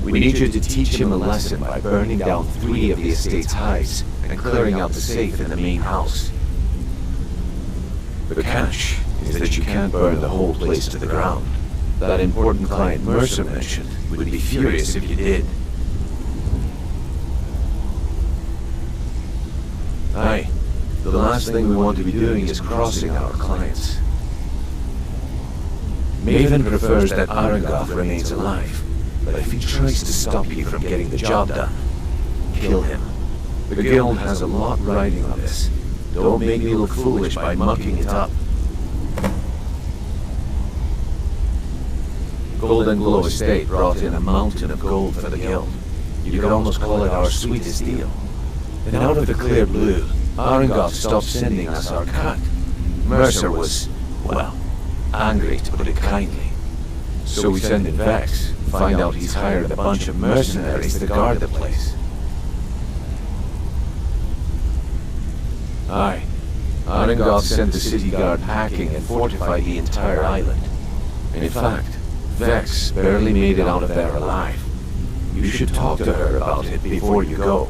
We need you to teach him a lesson by burning down 3 of the estate's hives and clearing out the safe in the main house. The catch is that you can't burn the whole place to the ground. That important client Mercer mentioned would be furious if you did. Aye, the last thing we want to be doing is crossing our clients. Maven prefers that Arengoth remains alive. But if he tries to stop you from getting the job done, kill him. The guild has a lot riding on this. Don't make me look foolish by mucking it up. Golden Glow Estate brought in a mountain of gold for the guild. You could almost call it our sweetest deal. And out of the clear blue, Arengoth stopped sending us our cut. Mercer was, well, angry to put it kindly. So we send in Vex. Find out he's hired a bunch of mercenaries to guard the place. Aye. Arengoth sent the city guard packing and fortified the entire island. In fact, Vex barely made it out of there alive. You should talk to her about it before you go.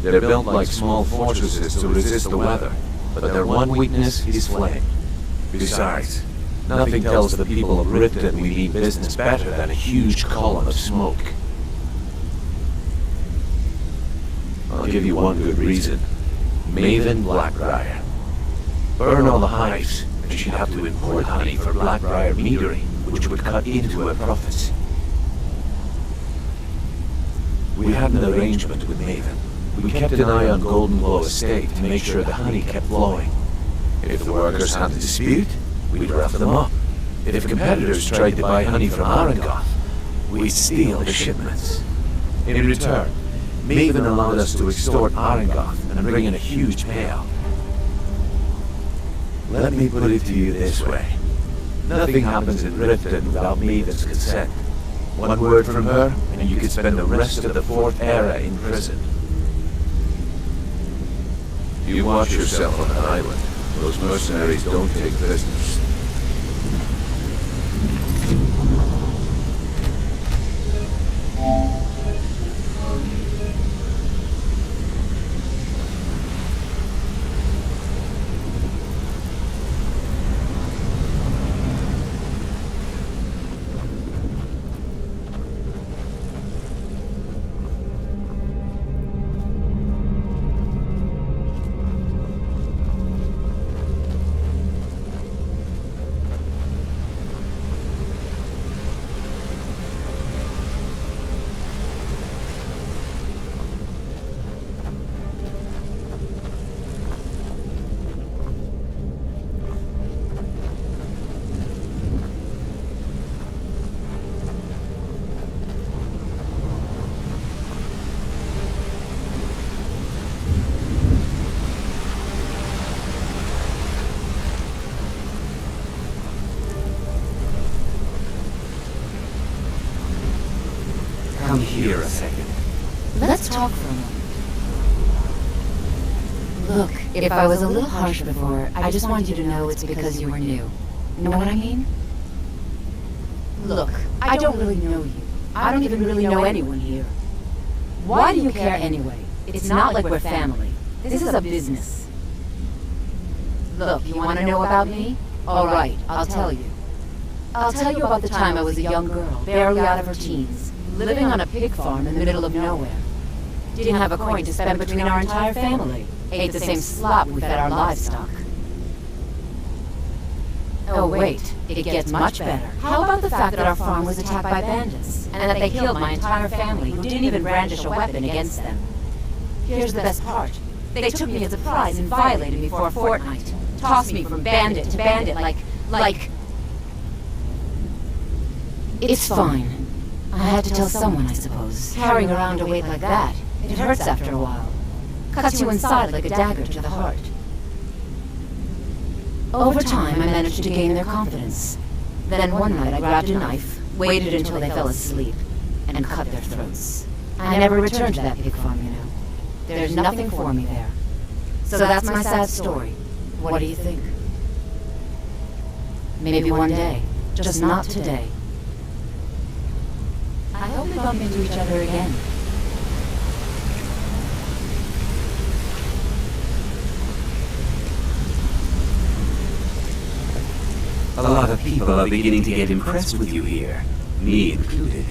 They're built like small fortresses to resist the weather, but their one weakness is flame. Besides, nothing tells the people of Riften we mean business better than a huge column of smoke. I'll give you one good reason. Maven Blackbriar. Burn all the hives, and she'd have to import honey for Blackbriar metering, which would cut into her profits. We had an arrangement with Maven. We kept an eye on Golden Glow Estate to make sure the honey kept flowing. If the workers had a dispute, we'd rough them up. If competitors tried to buy honey from Arangoth, we'd steal the shipments. In return, Maven allowed us to extort Arangoth and bring in a huge payout. Let me put it to you this way. Nothing happens in Riften without Maven's consent. One word from her, and you could spend the rest of the Fourth Era in prison. You watch yourself on an island. Those mercenaries don't take prisoners. Come here a second. Let's talk for a moment. Look, if I was a little harsh before, I just wanted you to know it's because you were new. Know what I mean? Look, I don't really know you. I don't even really know anyone here. Why do you care anyway? It's not like we're family. This is a business. Look, you want to know about me? All right, I'll tell you. I'll tell you about the time I was a young girl, barely out of her teens, living on a pig farm in the middle of nowhere. Didn't have a coin to spend between our entire family. Ate the same slop we fed our livestock. Oh wait, it gets much better. How about the fact that our farm was attacked by bandits, and that they killed my entire family who didn't even brandish a weapon against them? Here's the best part. They took me as a prize and violated me for a fortnight. Tossed me from bandit to bandit like... It's fine. I had to tell someone, I suppose. Carrying around a weight like that, it hurts after a while. Cuts you inside like a dagger to the heart. Over time, I managed to gain their confidence. Then one night I grabbed a knife, waited until they fell asleep, and cut their throats. I never returned to that pig farm, you know. There's nothing for me there. So that's my sad story. What do you think? Maybe one day, just not today. I hope we bump into each other again. A lot of people are beginning to get impressed with you here, me included.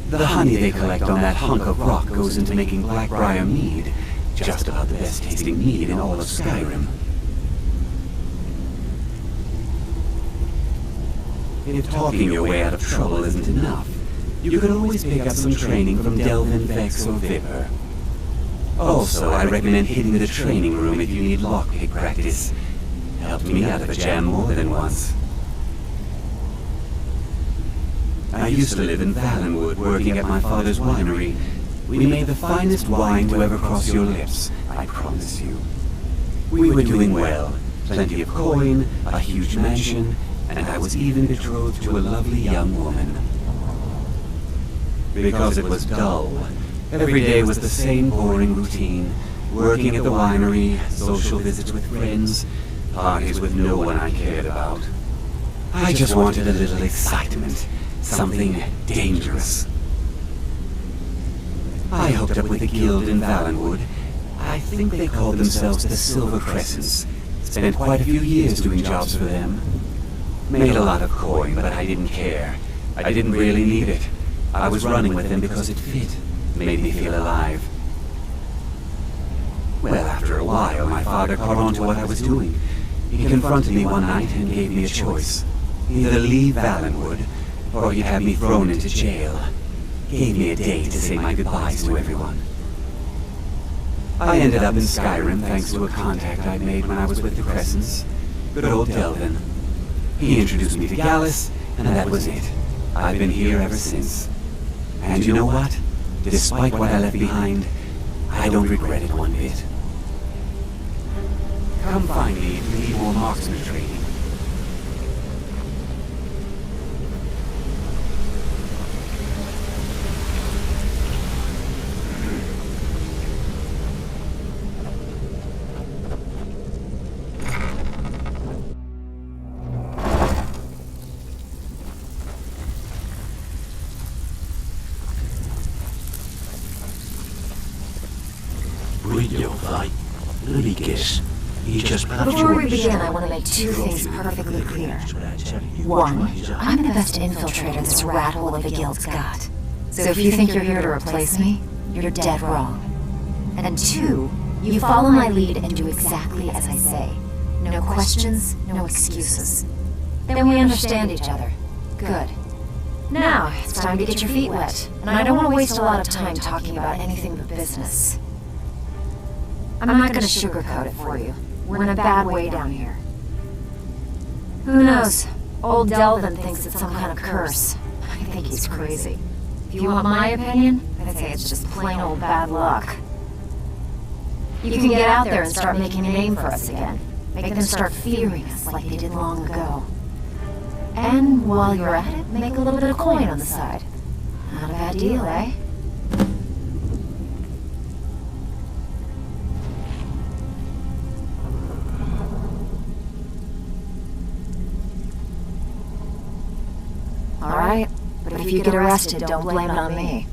The honey they collect on that hunk of rock goes into making Blackbriar mead, just about the best tasting mead in all of Skyrim. If talking your way out of trouble isn't enough, you can always pick up some training from Delvin, Vex, or Viper. Also, I recommend hitting the training room if you need lockpick practice. Helped me out of a jam more than once. I used to live in Valenwood working at my father's winery. We made the finest wine to ever cross your lips, I promise you. We were doing well, plenty of coin, a huge mansion, and I was even betrothed to a lovely young woman. Because it was dull. Every day was the same boring routine. Working at the winery, social visits with friends, Parties with no one I cared about. I just wanted a little excitement. Something dangerous. I hooked up with the guild in Valenwood. I think they called themselves the Silver Crescents. Spent quite a few years doing jobs for them. Made a lot of coin, but I didn't care. I didn't really need it. I was running with them because it fit. Made me feel alive. Well, after a while, my father caught on to what I was doing. He confronted me one night and gave me a choice. Either leave Valenwood, or he'd have me thrown into jail. Gave me a day to say my goodbyes to everyone. I ended up in Skyrim thanks to a contact I made when I was with the Crescents. Good old Delvin. He introduced me to Gallus, and that was it. I've been here ever since. And you know what? Despite what I left behind, I don't regret it one bit. Come find me if you need more marksman training. Before we begin, I want to make two things perfectly clear. One, I'm the best infiltrator this rat hole of a guild's got. So if you think you're here to replace me, you're dead wrong. And two, you follow my lead and do exactly as I say. No questions, no excuses. Then we understand each other. Good. Now, it's time to get your feet wet, and I don't want to waste a lot of time talking about anything but business. I'm not going to sugarcoat it for you. We're in a bad way down here. Who knows? Old Delvin thinks it's some kind of curse. I think he's crazy. If you want my opinion, I'd say it's just plain old bad luck. You can get out there and start making a name for us again. Make them start fearing us like they did long ago. And while you're at it, make a little bit of coin on the side. Not a bad deal, eh? Alright, but if you get arrested, don't blame it on me.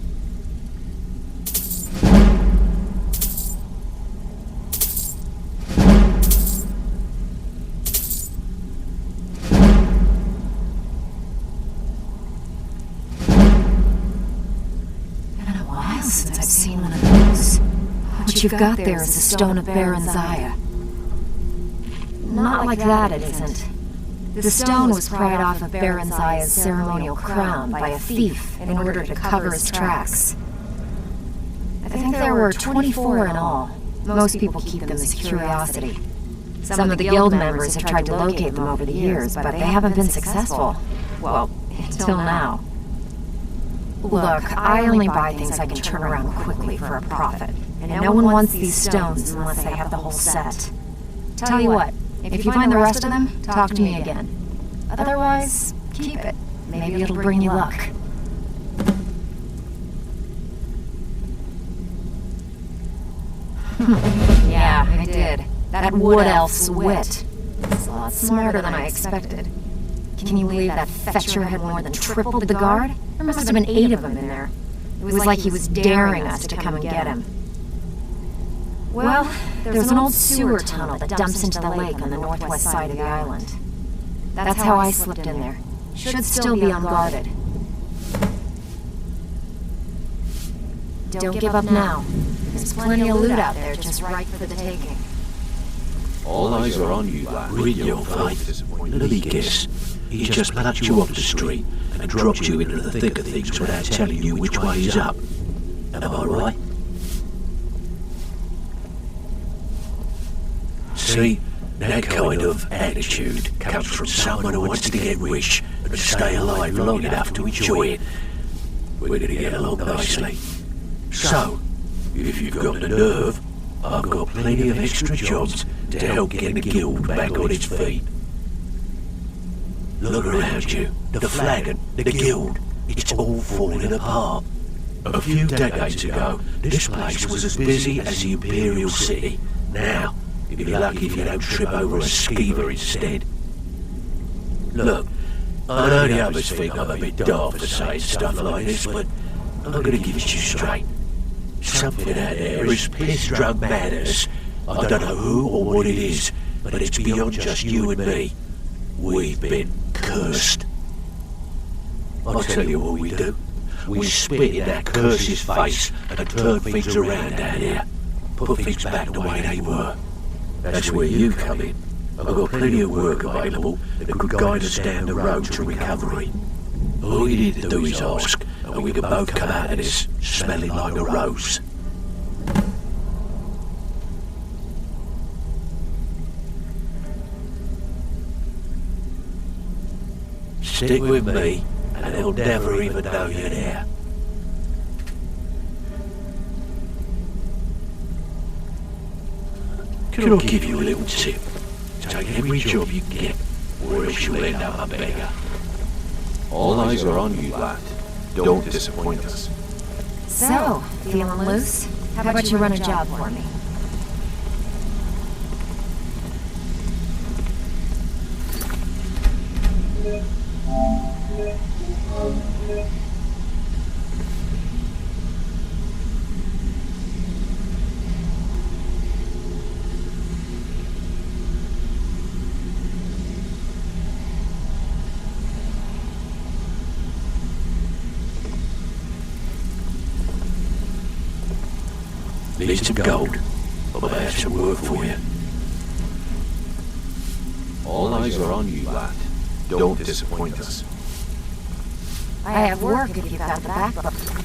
Been a while since I've seen one of those. What you've got there is the Stone of Baron Zaya. Not like that, it isn't. The stone was pried off of Baron Zaya's ceremonial crown by a thief in order to cover his tracks. I think there were 24 in all. Most people keep them as curiosity. Some of the guild members have tried to locate them over the years, but they haven't been successful. Well, until now. Look, I only buy things I can turn around quickly for a profit, and no one wants these stones unless they have the whole set. Tell you what, if you find the rest of them, talk to me again. Otherwise, keep it. Maybe it'll bring you luck. Yeah, I did. That wood elf's wit. It's a lot smarter than I expected. Can you believe that fetcher had more than tripled the guard? There must have been 8 of them in there. It was like he was daring us to come and get him. Well, there's an old sewer tunnel that dumps into the lake on the northwest side of the island. That's how I slipped in there. Should still be unguarded. Don't give up now. There's plenty of loot out there just right for the taking. All eyes are on you, lad. Read your faith. Leakus. He just plucked you off the street and dropped you into the thick of things without telling you which way is up. Am I right? See, that kind of attitude comes from someone who wants to get rich and stay alive long enough to enjoy it. We're gonna get along nicely. So, if you've got the nerve, I've got plenty of extra jobs to help get the guild back on its feet. Look around you. The flagon, the guild, it's all falling apart. A few decades ago, this place was as busy as the Imperial City. Now, You'll be lucky if you don't trip over a skeever instead. Look, I know the others think I'm a bit daft for saying stuff like this, but I'm gonna give it to you straight. Something out there is piss-drunk madness. I don't know who or what it is, but it's beyond just you and me. We've been cursed. I'll tell you what we do. We spit in that curse's face and turn things around down here. Put things back the way they were. That's where you come in. I've got plenty of work available that could guide us down the road to recovery. All you need to do is ask, and we can both come out of this smelling like a rose. Stick with me, and they'll never even know you're there. Can I give you a little tip? Take every job you get, or else you'll end up a beggar. All eyes are on you, lad. Don't disappoint us. So, feeling loose? How about you run a job for me? Need some gold. I may have some work for you. All eyes are on you, lad. Don't disappoint us. I have work if you've got the backbook.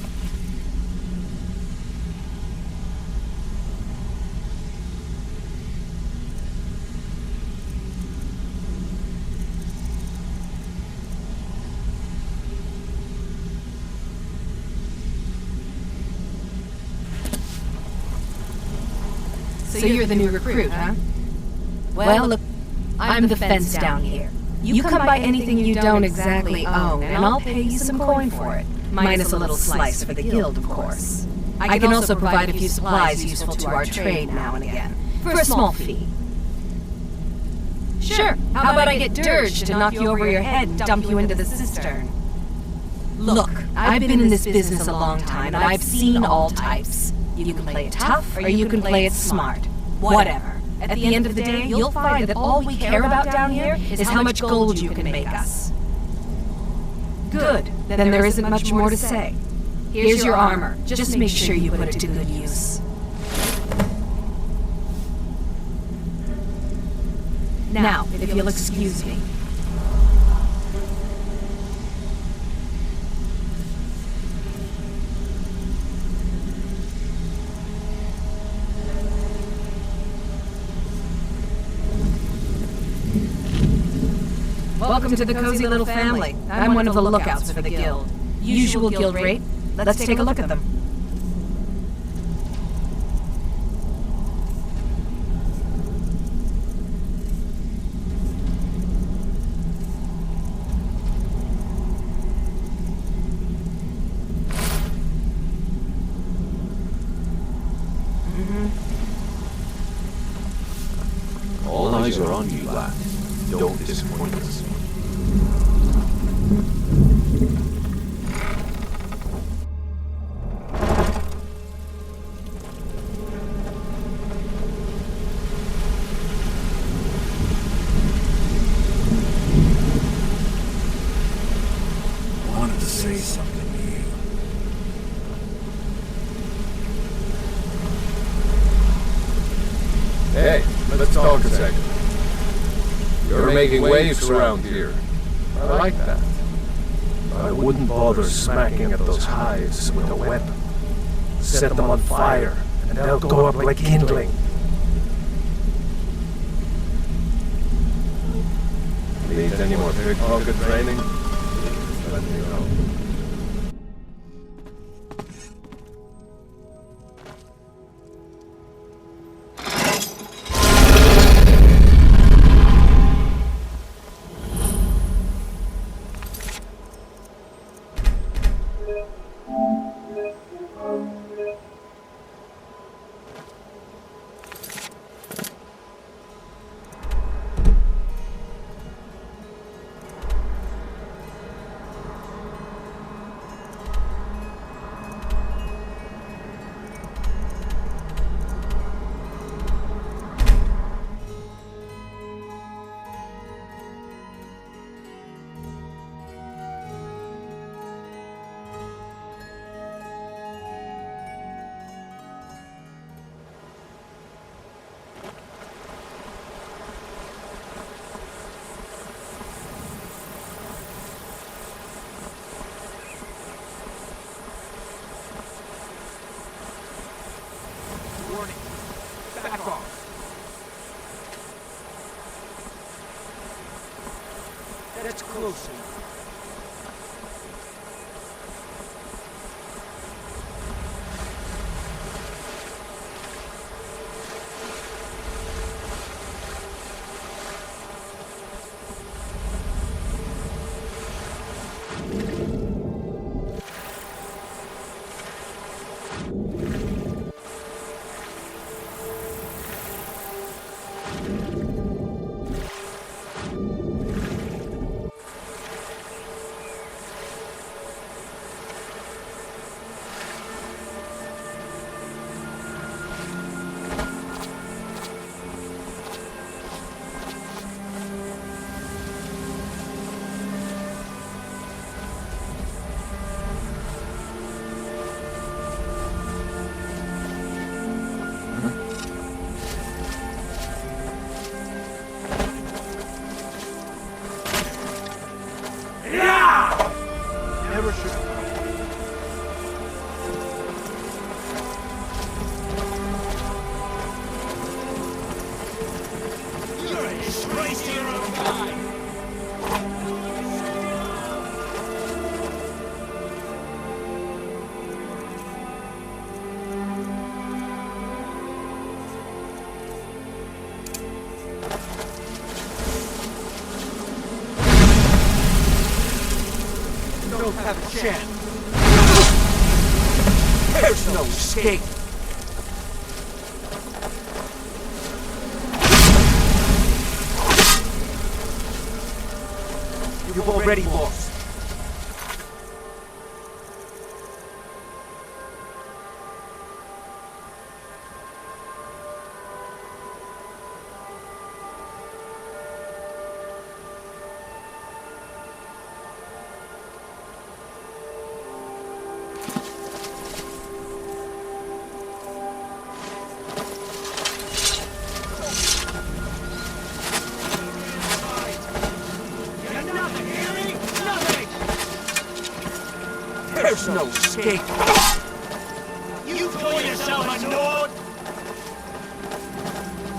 So you're the new recruit, huh? Well, look, I'm the fence down here. You come by anything you don't exactly own, and I'll pay you some coin for it. Minus a little slice for the guild, of course. I can also provide a few supplies useful to our trade now and again, for a small fee. Sure, how about I get Dirge to knock you over your head and dump you into the cistern? Look, I've been in this business a long time, and I've seen all types. You can play it tough, or you can play it smart. Whatever. At the end of the day, you'll find that all we care about down here is how much gold you can make us. Good. Then there isn't much more to say. Here's your armor. Just make sure you put it to good use. Now, if you'll excuse me. Welcome to the cozy little family. I'm one of the lookouts for the guild. Usual guild rate. Let's take a look at them. All eyes are on you, lad. Don't disappoint us. Wanted to say something to you. Hey, let's talk a second. You're making waves around here. I like that. I wouldn't bother smacking at those hives with a weapon. Set them on fire, and they'll go up like kindling. Need any more pickpocket training? Let me know. That's close. Never should. You're a disgrace to your own kind! Don't have a chance. There's no escape. You've already lost. There's no escape. You call yourself a Nord?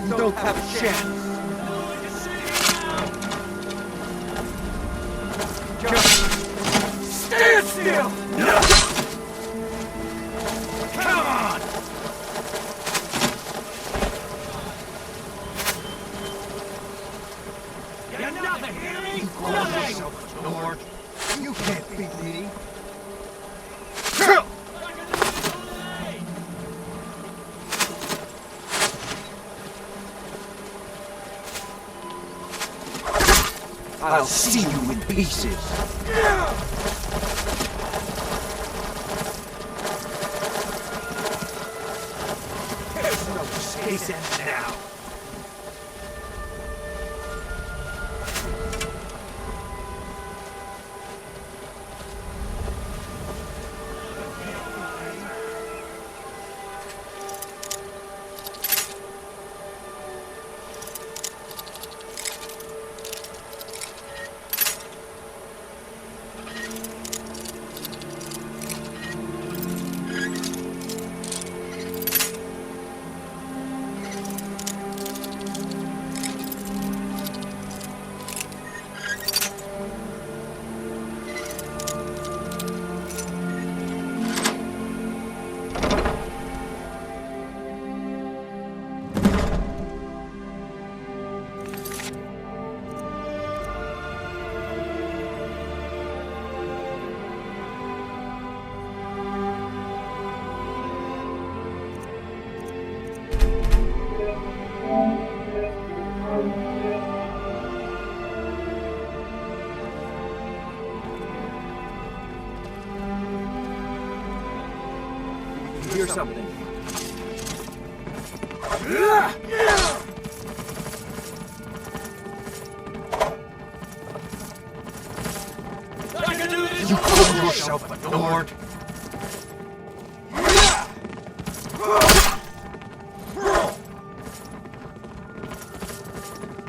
Don't have a chance. Just stand still! Come on! You're nothing, hear me? Nothing! Nord, you can't beat me. I'll see you in pieces. There's no escape now. Hear something. You call yourself a Nord?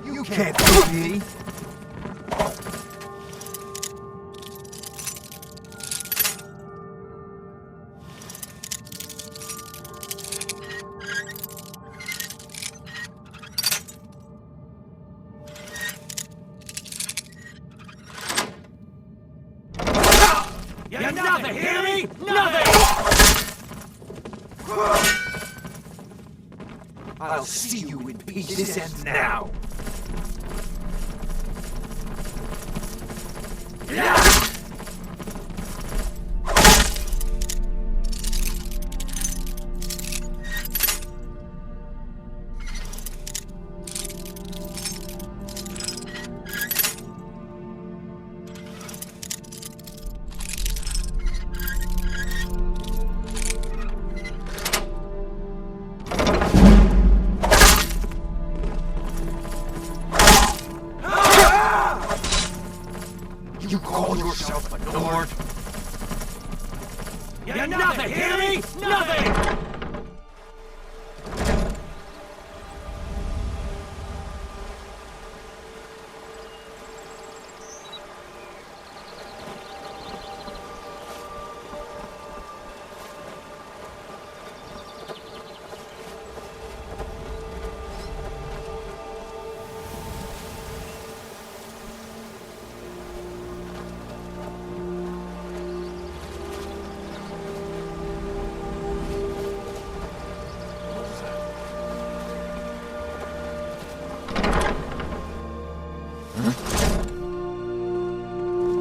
You can't beat me. You're nothing, hear me? Nothing! I'll see you in pieces and now. You call yourself a Nord? You're nothing, hear me? Nothing!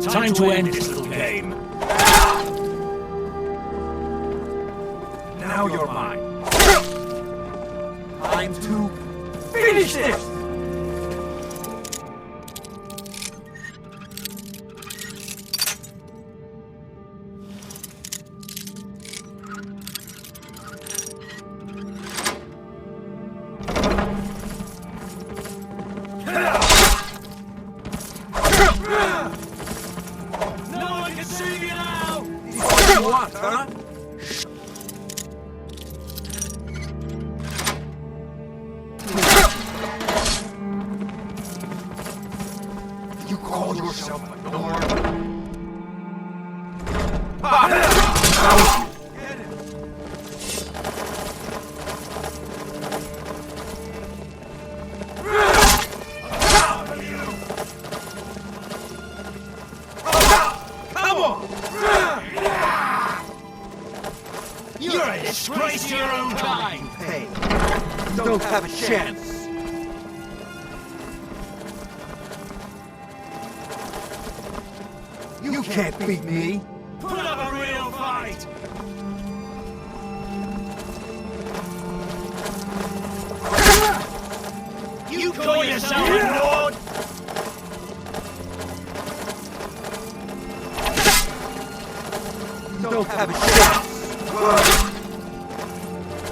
Time to end this little game. Now you're mine. Time to finish this! What, huh? You call yourself a Nord? You're a disgrace to your own kind! Hey, you don't have a chance. You can't beat me. Put up a real fight! You call yourself a Nord? You don't have a chance.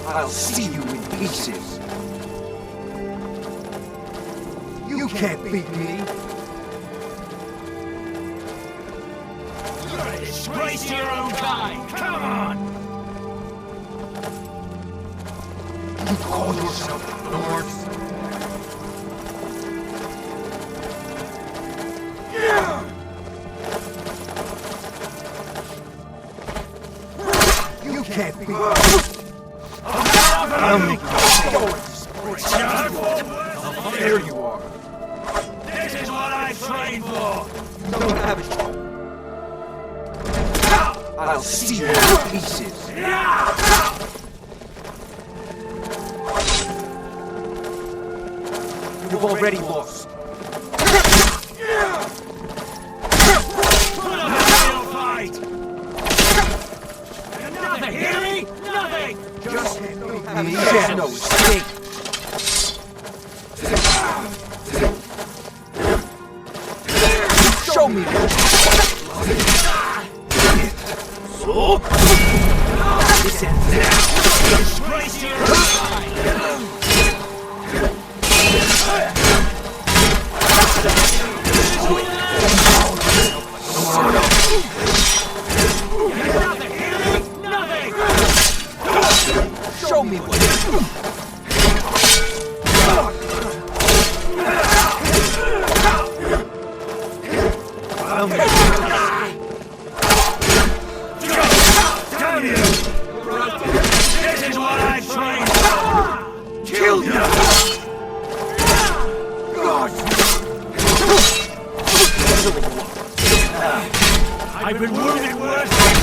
I'll see you in pieces. You can't beat me. You're a disgrace to your own kind! Come on! You call yourself a Nord? You can't beat me. I'll make you there you are. This is what I trained for! Don't have it. I'll see you in pieces. You've already lost. Put up a real fight! Nothing, hear me? Nothing! Just have a chance. No escape. Show me. So? This ends now. Disgrace to your own kind! Nothing, hear me? Nothing! Show me what. Damn you! This is what I trained for! Kill you! God! I've been wounded worse.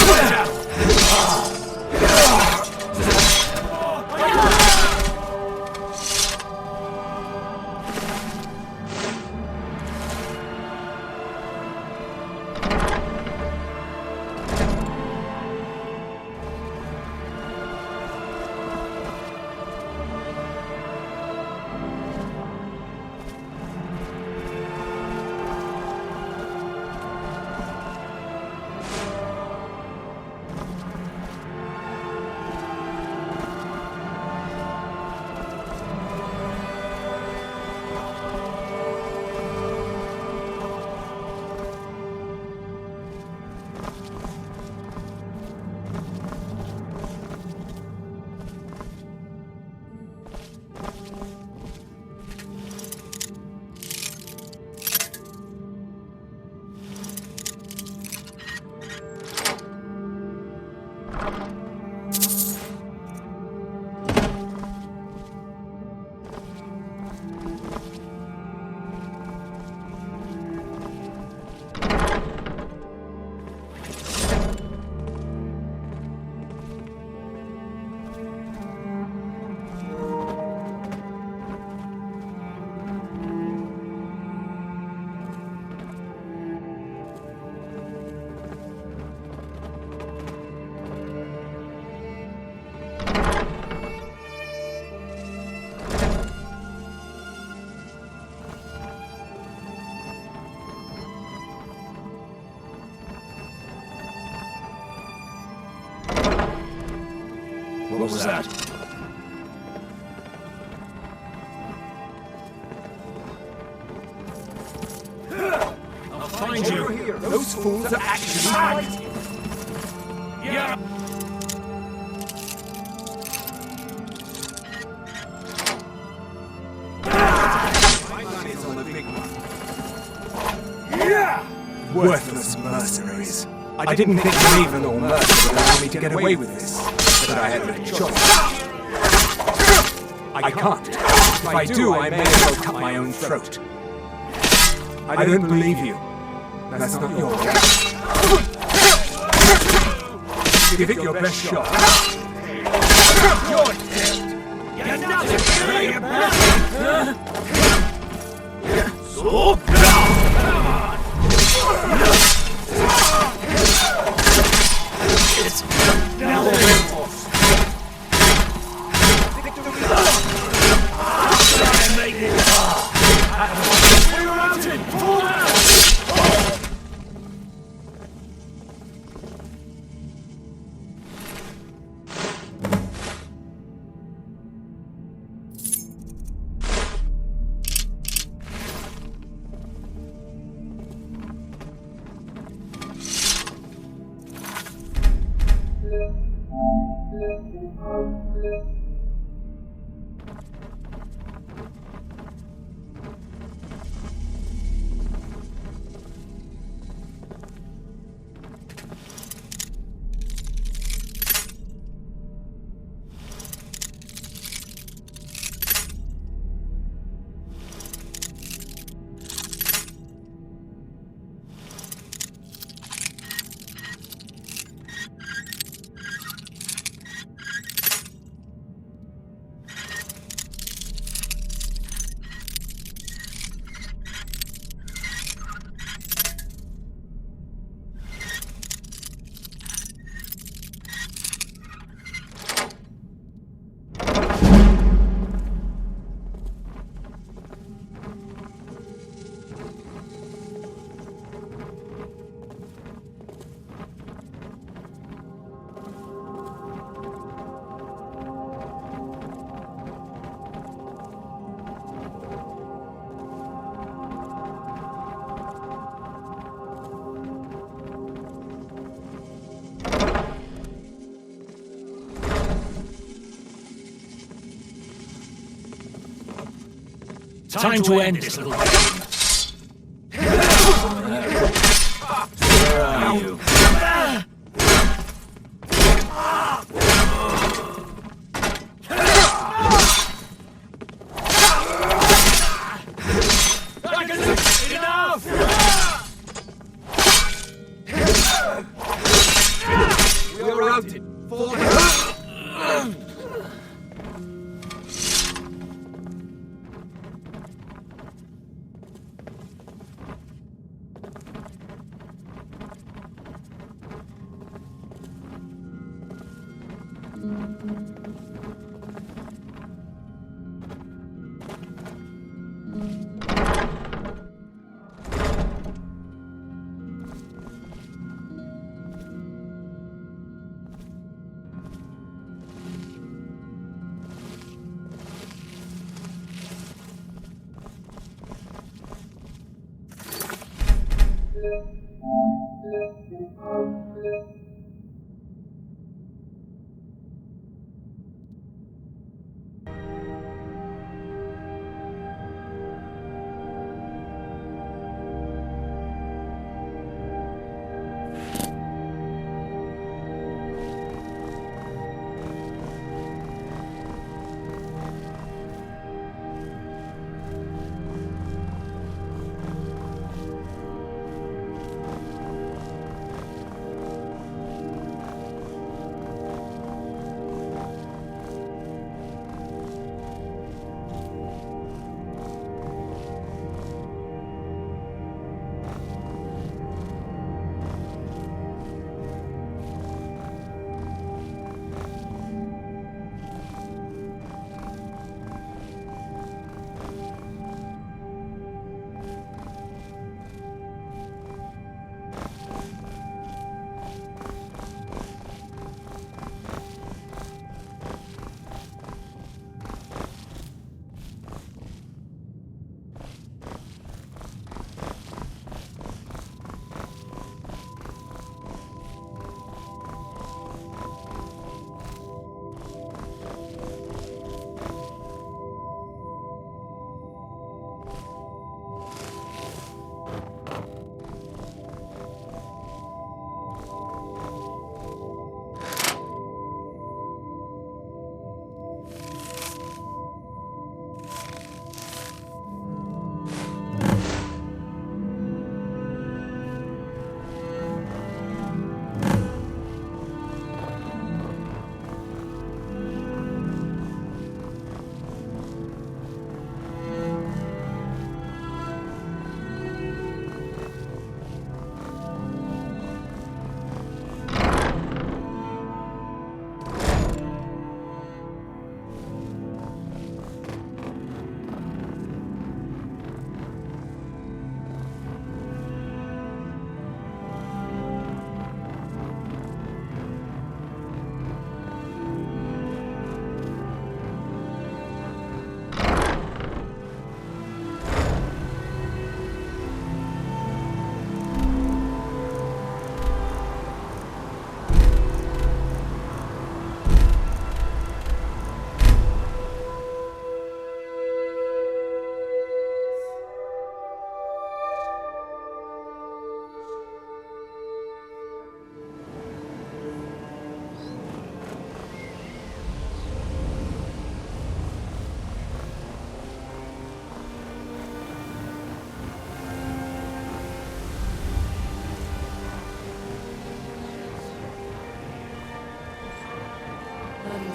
What was that? I'll find you. Those fools are actually... Yeah. Worthless mercenaries. I didn't think Raven or Mercy would allow me to get away with this, but I had no choice. I can't. If I do, I may as well cut my own throat. I don't believe you. That's not your way. Give it your best shot. You're dead. You're nothing to worry about. So come on. It's now reinforced. I made it. We're routed. Fall out. Time to end this little game. Where are you? Enough! We're routed. Fall down.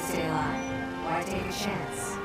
stay alive. Why take a chance?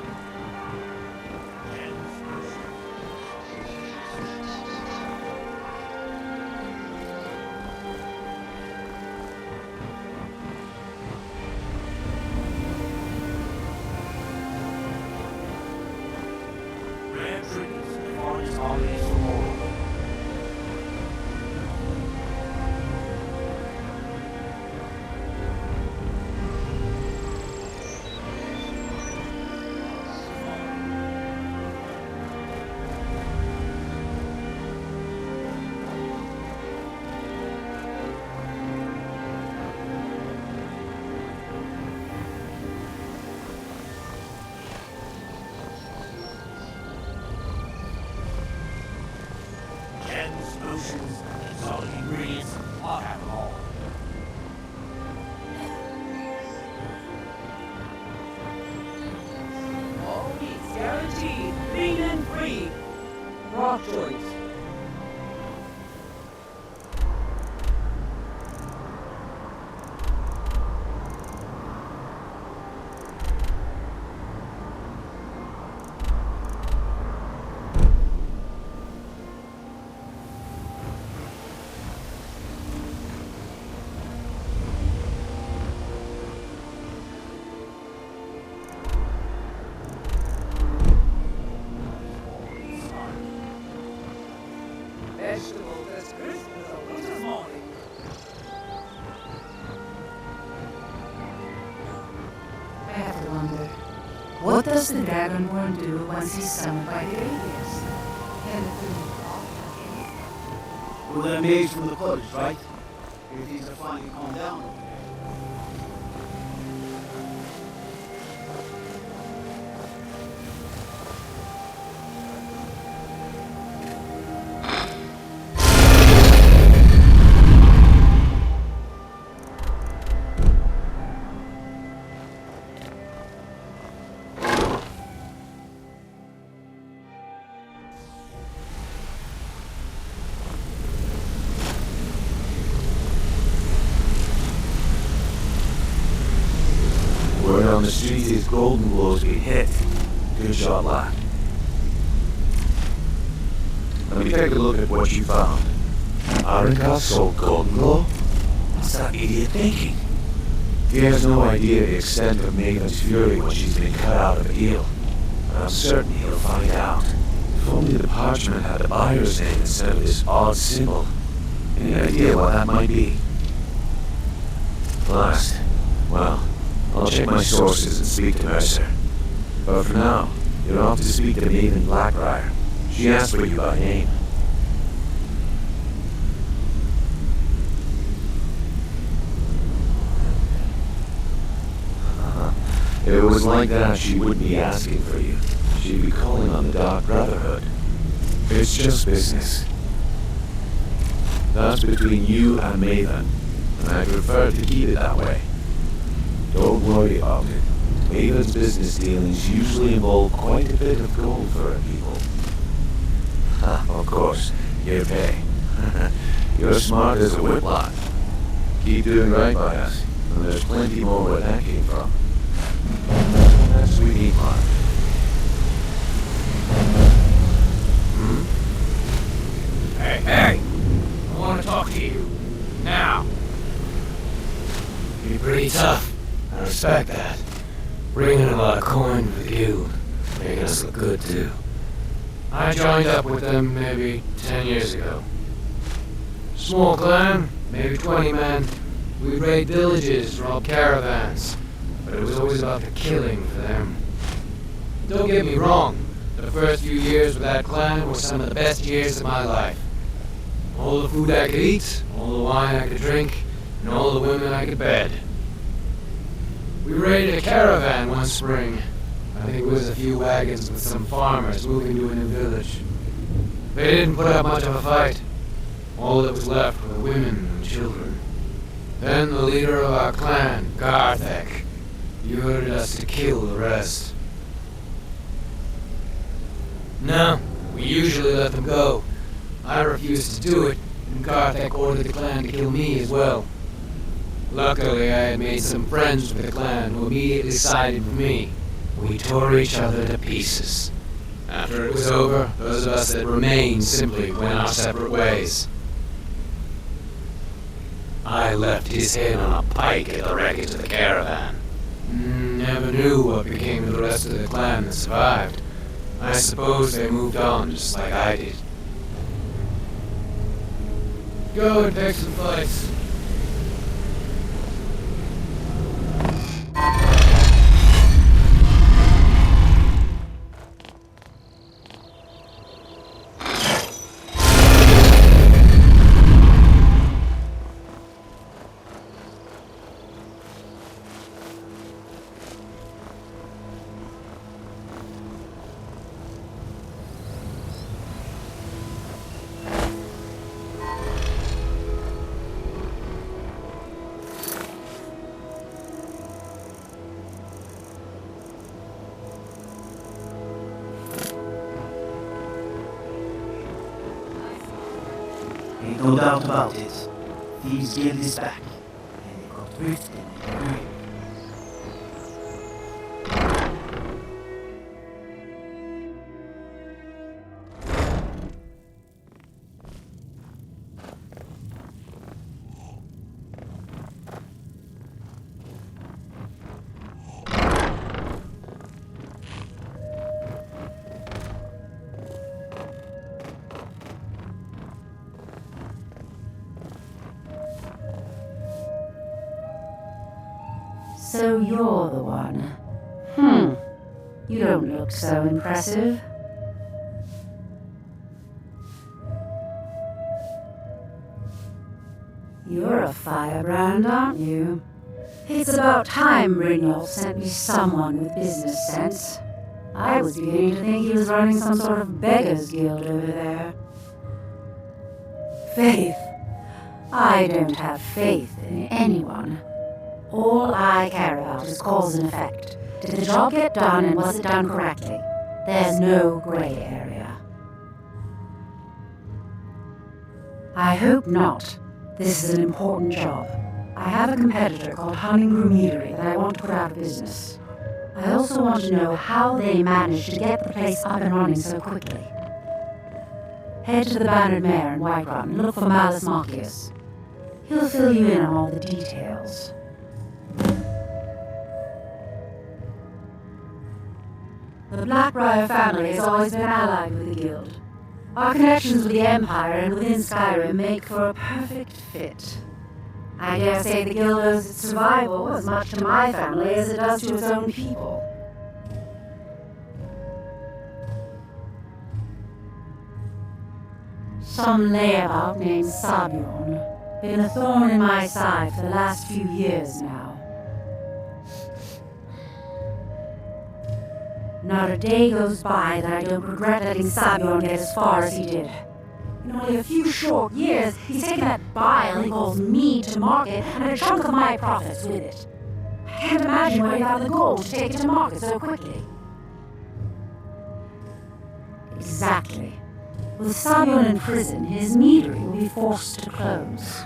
Oceans, solid ingredients, I'll have them all. All meats guaranteed, clean and free. Raw choice. Vegetables as crisp as a winter's morning. I have to wonder, what does the Dragonborn do once he's summoned by the aliens? Well, they're made from the cottage, right? Things are finally calmed down over there. Word on the street is Golden Glow's been hit. Good shot, lad. Let me take a look at what you found. Arenka sold Golden Glow? What's that idiot thinking? He has no idea the extent of Maven's fury when she's been cut out of eel. And I'm certain he'll find out. If only the parchment had the buyer's name instead of this odd symbol. Any idea what that might be? Last. Well, I'll check my sources and speak to Mercer. But for now, you're off to speak to Maven Blackbriar. She asked for you by name. If it was like that, she wouldn't be asking for you. She'd be calling on the Dark Brotherhood. It's just business. That's between you and Maven, and I prefer to keep it that way. Don't worry about it. Maven's business dealings usually involve quite a bit of gold for her people. Of course, your pay. You're smart as a whiplot. Keep doing right by us, and there's plenty more where that came from. That's what we need, Mark. Hey! I want to talk to you. Now. You're pretty tough. I respect that. Bringing a lot of coin for the guild. Making us look good, too. I joined up with them maybe 10 years ago. Small clan, maybe 20 men. We'd raid villages, rob caravans. But it was always about the killing for them. Don't get me wrong. The first few years with that clan were some of the best years of my life. All the food I could eat, all the wine I could drink, and all the women I could bed. We raided a caravan one spring. I think it was a few wagons with some farmers moving to a new village. They didn't put up much of a fight. All that was left were the women and children. Then the leader of our clan, Garthek, he ordered us to kill the rest. No, we usually let them go. I refused to do it, and Garthek ordered the clan to kill me as well. Luckily, I had made some friends with the clan who immediately sided with me. We tore each other to pieces. After it was over, those of us that remained simply went our separate ways. I left his head on a pike at the wreckage of the caravan. Never knew what became of the rest of the clan that survived. I suppose they moved on just like I did. Go and pick some fights. Ain't no doubt about it. Thieves Guild is back, and they got drifting in a hurry. So you're the one. You don't look so impressive. You're a firebrand, aren't you? It's about time Brynjolf sent me someone with business sense. I was beginning to think he was running some sort of beggars guild over there. Faith. I don't have faith in anyone. All I care about is cause and effect. Did the job get done and was it done correctly? There's no gray area. I hope not. This is an important job. I have a competitor called Hunningbrew Meadery that I want to put out of business. I also want to know how they managed to get the place up and running so quickly. Head to the Bannered Mare in Whiterun and look for Malus Marcius. He'll fill you in on all the details. The Blackbriar family has always been allied with the Guild. Our connections with the Empire and within Skyrim make for a perfect fit. I dare say the Guild owes its survival as much to my family as it does to its own people. Some layabout named Sabiorn. Been a thorn in my side for the last few years now. Not a day goes by that I don't regret letting Sabiorn get as far as he did. In only a few short years, he's taken that bile he calls mead to market and a chunk of my profits with it. I can't imagine where he got the gold to take it to market so quickly. Exactly. With Sabiorn in prison, his meadery will be forced to close.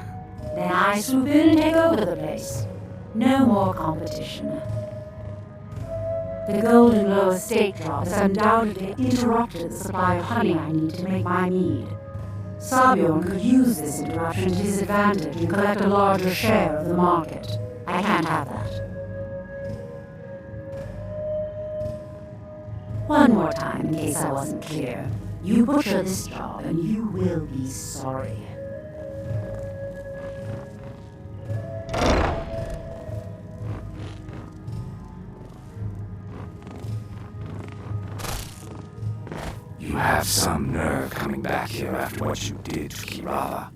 Then I swoop in and take over the place. No more competition. The Golden Glow estate drop has undoubtedly interrupted the supply of honey I need to make my mead. Sabiorn could use this interruption to his advantage and collect a larger share of the market. I can't have that. One more time, in case I wasn't clear. You butcher this job, and you will be sorry. You have some nerve coming back here after what you did to Kirala.